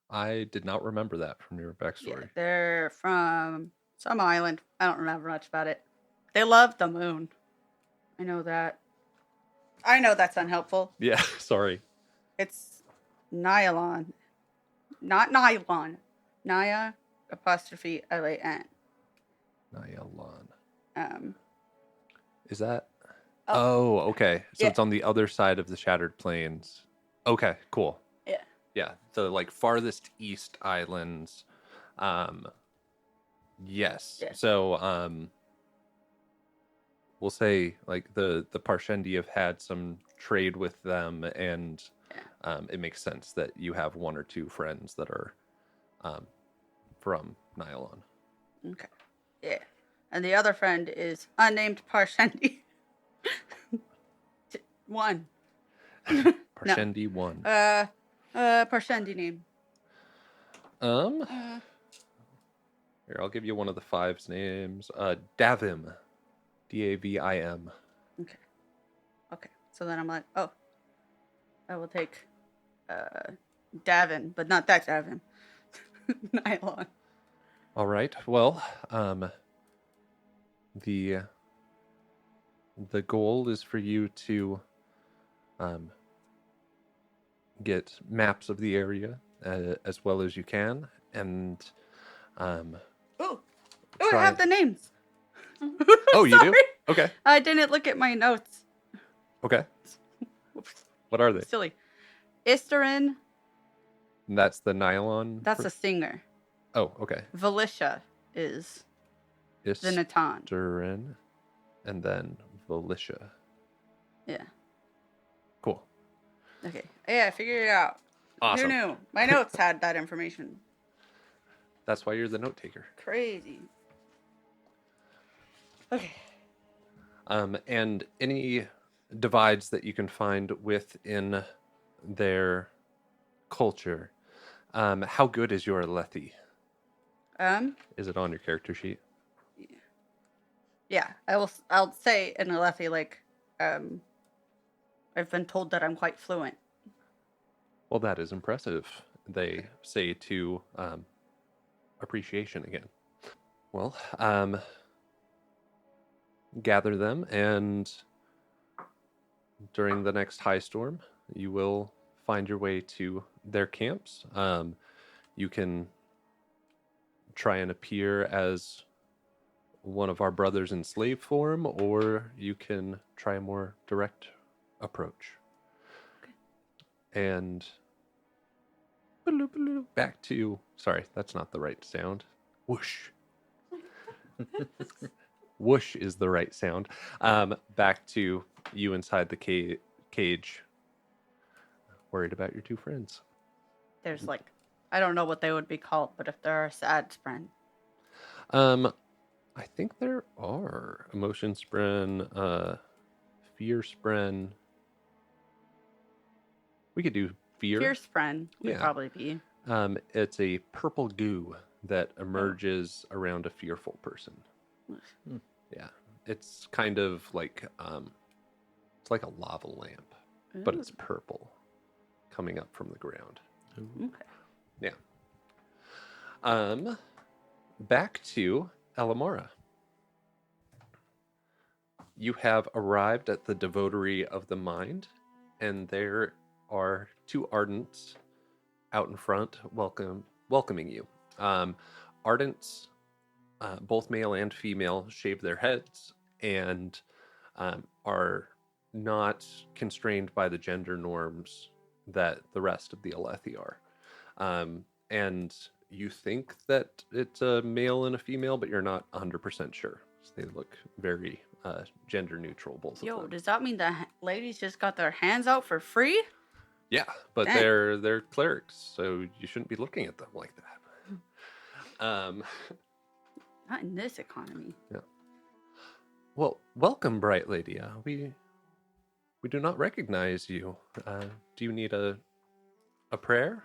I did not remember that from your Yeah, backstory. they're from some island. I don't remember much about it. They love the moon. I know that. I know that's unhelpful. Yeah, sorry. It's Nylon. Not nylon. Naya apostrophe Lan. Nylon. Is that? Oh. Oh, okay. So Yeah. it's on the other side of the Shattered Plains. Okay, cool. Yeah. Yeah, the like farthest east islands. Yes. Yeah. So we'll say like the Parshendi have had some trade with them, and it makes sense that you have one or two friends that are from Nylon. Okay. Yeah. And the other friend is unnamed Parshendi. One. Parshendi one. Parshendi name. Here, I'll give you one of the five's names. Davim. Davim. Okay. Okay. So then I'm like, oh, I will take Davin, but not that Davin. Nylon. All right. Well, the goal is for you to get maps of the area as well as you can, and Ooh, I have the names. Oh, you do? Sorry. Okay. I didn't look at my notes. Okay. Whoops. What are they? Silly. Isterin, That's the nylon. that's a singer. Oh, okay. Valicia is the Natan. Isterin, and then Valicia. Yeah. Cool. Okay. Yeah, I figured it out. Awesome. Who knew? My notes had that information. That's why you're the note taker. Crazy. Okay. And any divides that you can find within their culture. How good is your Alethi? Is it on your character sheet? Yeah, I'll say in Alethi, like, I've been told that I'm quite fluent. Well, that is impressive. They say to appreciation again. Well, gather them, and during the next high storm, you will find your way to their camps. You can try and appear as one of our brothers in slave form, or you can try a more direct approach. Okay. And back to, sorry, that's not the right sound. Whoosh. Whoosh is the right sound. Back to you inside the cage, worried about your two friends. There's like, I don't know what they would be called, but if they're a sad friend. I think there are emotion spren, fear spren. We could do fear. Fierce friend would Yeah. probably be. It's a purple goo that emerges around a fearful person. Yeah, it's kind of like it's like a lava lamp, but it's purple, coming up from the ground. Okay. Yeah. Back to Elamora. You have arrived at the Devotery of the Mind, and there are two Ardents out in front welcoming you. Ardents, both male and female, shave their heads and are not constrained by the gender norms that the rest of the Alethi are. And you think that it's a male and a female, but you're not 100% sure. So they look very gender neutral, both Yo, of them. does that mean the ladies just got their hands out for free? Yeah, but Dang. they're clerics, so you shouldn't be looking at them like that. Not in this economy. Yeah. Well, welcome, bright lady. We do not recognize you. Do you need a prayer?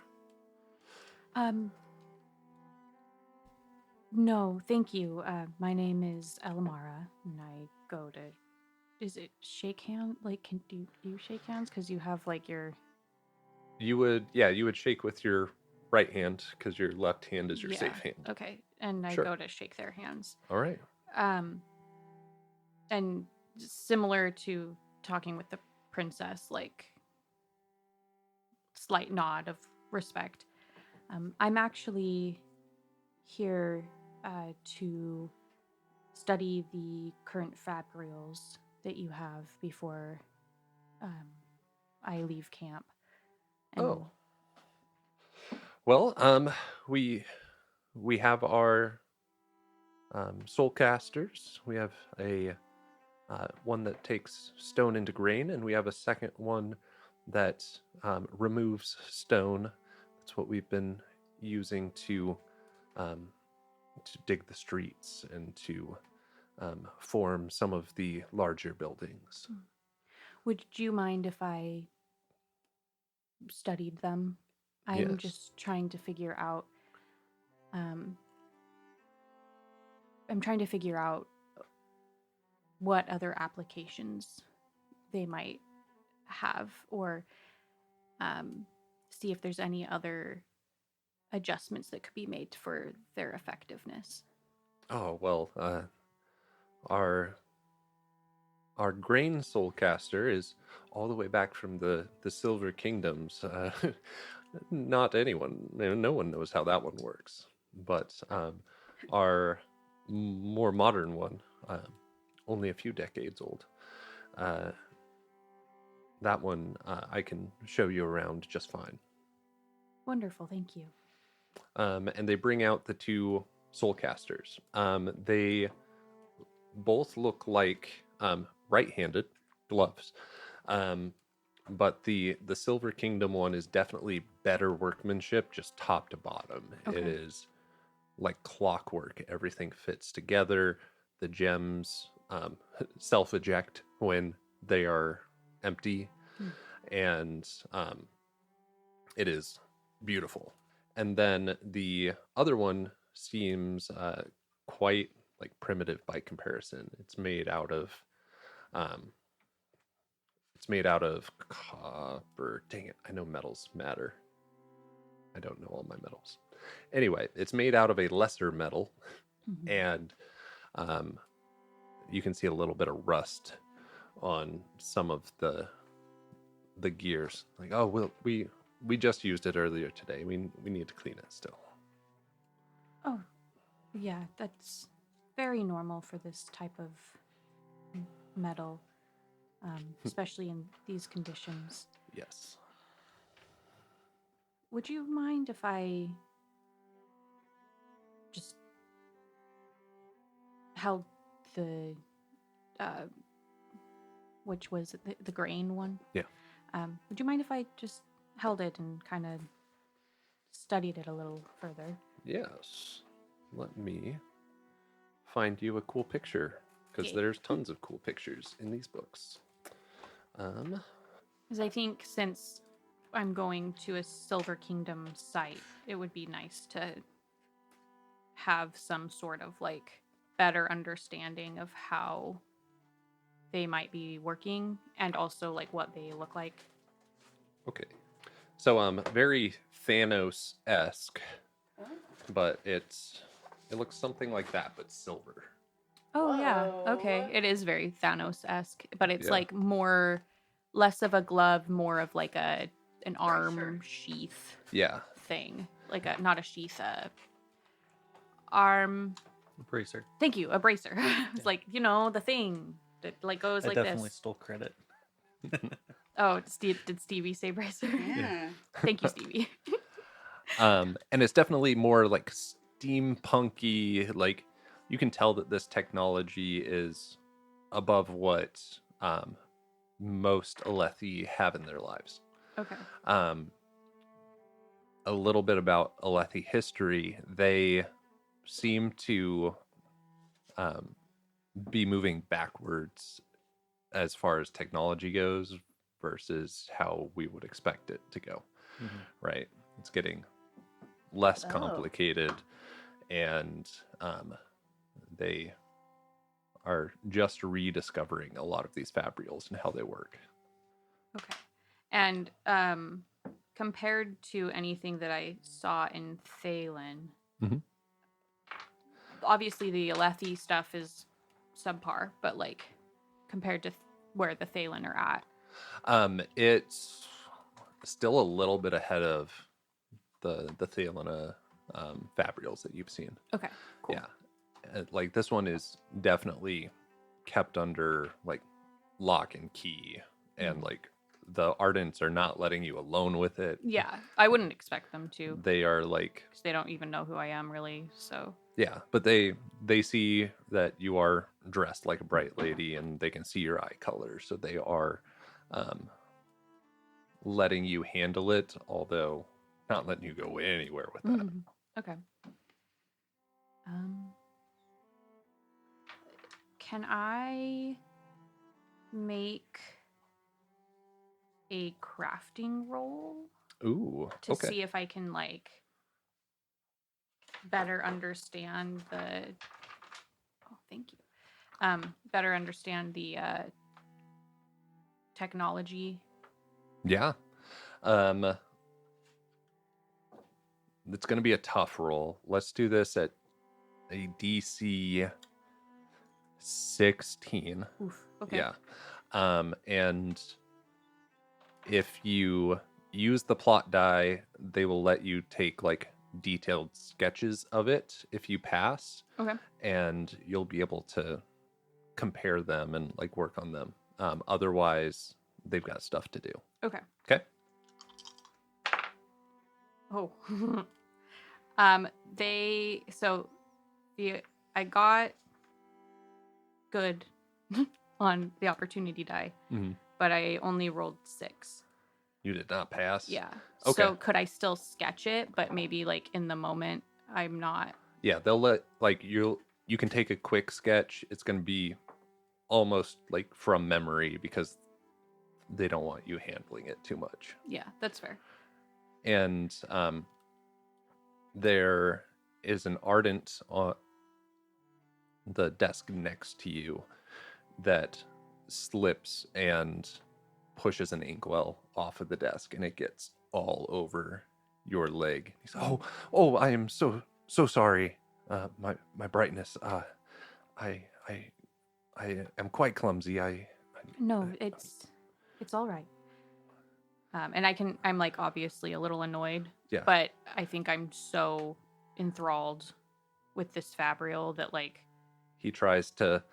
No, thank you. My name is Elamara, and I go to. Is it shake hand? Like, can do you shake hands? Because you have like your. You would shake with your right hand because your left hand is your safe hand. Okay, and I Sure. go to shake their hands. All right. And similar to talking with the princess, like slight nod of respect. I'm actually here to study the current fabrials that you have before I leave camp. And Oh. Well, we have our soul casters. We have a one that takes stone into grain, and we have a second one that removes stone. That's what we've been using to dig the streets and to form some of the larger buildings. Would you mind if I studied them? I'm Yes. just trying to figure out. I'm trying to figure out what other applications they might have, or see if there's any other adjustments that could be made for their effectiveness. Oh well, our grain soulcaster is all the way back from the Silver Kingdoms. Not anyone, no one knows how that one works. But our more modern one, only a few decades old, that one I can show you around just fine. Wonderful, thank you. And they bring out the two soulcasters. They both look like right-handed gloves, but the Silver Kingdom one is definitely better workmanship, just top to bottom. Okay. It is like clockwork. Everything fits together. The gems self-eject when they are empty, and it is beautiful. And then the other one seems quite like primitive by comparison. It's made out of copper. Dang it, I know metals matter. I don't know all my metals. Anyway, it's made out of a lesser metal, and you can see a little bit of rust on some of the gears. Like, oh, well, we just used it earlier today. We need to clean it still. Oh, yeah, that's very normal for this type of metal, especially in these conditions. Yes. Would you mind if I just held the, which was the grain one? Yeah. Would you mind if I just held it and kind of studied it a little further? Yes. Let me find you a cool picture, because Yeah. there's tons of cool pictures in these books. Because I think since I'm going to a Silver Kingdom site, it would be nice to have some sort of like better understanding of how they might be working, and also like what they look like. Okay. So very Thanos-esque, but it looks something like that, but silver. Oh yeah, Whoa, okay. what? It is very Thanos-esque, but it's Yeah. like less of a glove, more of like an arm sheath Yeah. thing, like not a sheath, arm. Bracer. Thank you, a bracer. It's like, the thing that like goes I like definitely this. stole credit. Oh, did Stevie say bracer? Yeah. Thank you, Stevie. And it's definitely more like steampunky. Like, you can tell that this technology is above what most Alethi have in their lives. Okay. A little bit about Alethi history. They seem to be moving backwards as far as technology goes versus how we would expect it to go. Right? It's getting less complicated, and they are just rediscovering a lot of these fabrials and how they work. Okay. And compared to anything that I saw in Thalen, Mhm. obviously the Alethi stuff is subpar, but like compared to where the Thalen are at. It's still a little bit ahead of the Thalena fabrials that you've seen. Okay, cool. Yeah. Like this one is definitely kept under like lock and key, and like the Ardents are not letting you alone with it. Yeah, I wouldn't expect them to, They are like, because they don't even know who I am really. So yeah, but they see that you are dressed like a bright lady, and they can see your eye color, so they are letting you handle it, although not letting you go anywhere with that. Okay. Can I make a crafting roll Ooh, to okay. see if I can like better understand the thank you. Better understand the technology. Yeah. It's going to be a tough roll. Let's do this at a DC 16. Oof. Okay. Yeah. And if you use the plot die, they will let you take like detailed sketches of it if you pass. Okay. And you'll be able to compare them and like work on them. Otherwise, they've got stuff to do. Okay. Okay. Oh. I got good on the opportunity die, but I only rolled 6. You did not pass? Yeah. Okay. So could I still sketch it, but maybe like in the moment I'm not. Yeah, they'll let like you can take a quick sketch. It's going to be almost like from memory because they don't want you handling it too much. Yeah, that's fair. And there is an ardent on the desk next to you that slips and pushes an inkwell off of the desk, and it gets all over your leg. He's, oh, I am so sorry, my brightness. I am quite clumsy. No, it's all right. And I'm like obviously a little annoyed. Yeah. But I think I'm so enthralled with this fabrial that like he tries to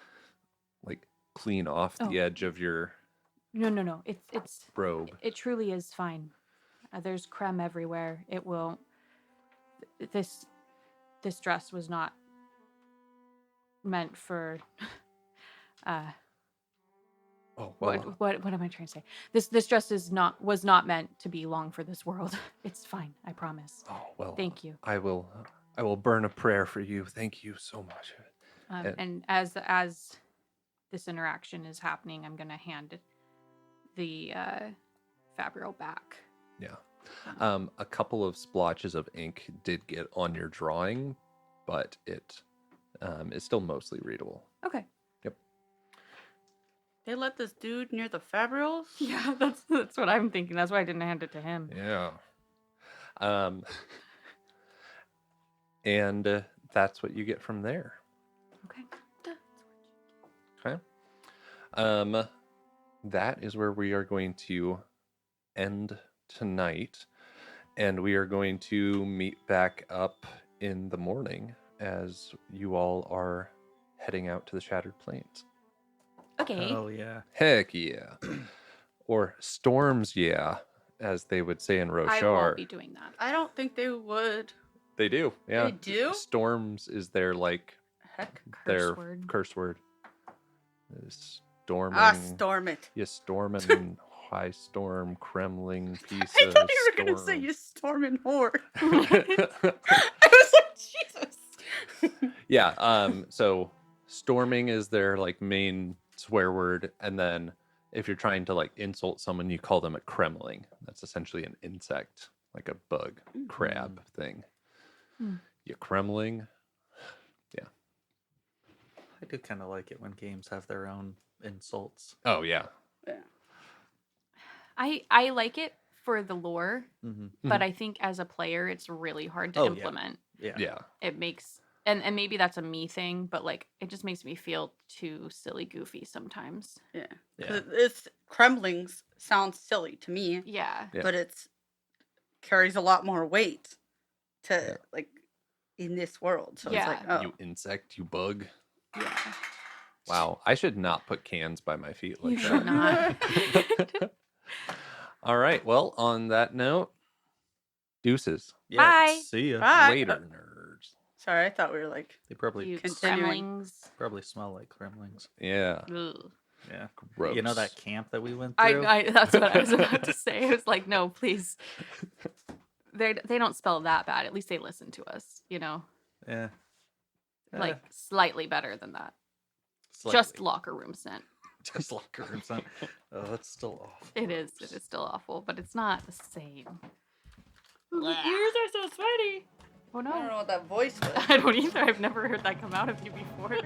like clean off the edge of your No. It's robe. It truly is fine. There's creme everywhere. It won't. This dress was not meant for. Oh well. What am I trying to say? This dress was not meant to be long for this world. It's fine. I promise. Oh well. Thank you. I will burn a prayer for you. Thank you so much. And as this interaction is happening, I'm gonna hand the fabrial back. Yeah. A couple of splotches of ink did get on your drawing, but it is still mostly readable. Okay. Yep. They let this dude near the fabrials? Yeah, that's what I'm thinking. That's why I didn't hand it to him. Yeah. And that's what you get from there. Okay. Okay. That is where we are going to end tonight, and we are going to meet back up in the morning as you all are heading out to the Shattered Plains. Okay. Oh yeah. Heck yeah. Or storms yeah, as they would say in Roshar. I won't be doing that. I don't think they would. They do, yeah. They do? Storms is their like Heck. their Curse word. curse word. Storming. Storm it. You storming high storm Kremling piece I of thought you were going to say storm. you storming whore. I was like, Jesus. Yeah, so storming is their like main swear word, and then if you're trying to like insult someone, you call them a Kremling. That's essentially an insect, like a bug, crab thing. Mm. You Kremling. I do kind of like it when games have their own insults. Oh yeah. Yeah. I like it for the lore, Mm-hmm. but I think as a player, it's really hard to Oh, yeah. implement. Yeah. Yeah. It makes and maybe that's a me thing, but like it just makes me feel too silly goofy sometimes. Yeah. Yeah. It's Kremlings sounds silly to me, Yeah. Yeah. but it's carries a lot more weight to Yeah. like in this world. So Yeah. it's like, oh, You insect, you bug. Yeah. Wow, I should not put cans by my feet like You that. should not. All right. Well, on that note, deuces. Yeah. Bye. See ya. bye. Later, nerds. Sorry, I thought we were like, They probably You Continuing. Kremlings. smell like Kremlings. Yeah. Ugh. Yeah. Gross. You know that camp that we went through? I that's what I was about to say. I was like, no, please. They don't spell that bad. At least they listen to us, you know? Yeah. Like slightly better than that. Slightly. Just locker room scent. Just locker room scent. Oh, that's still off. It is still awful, but it's not the same. my Blech. ears are so sweaty. Oh I don't know no. what that voice was. I don't either. I've never heard that come out of you before.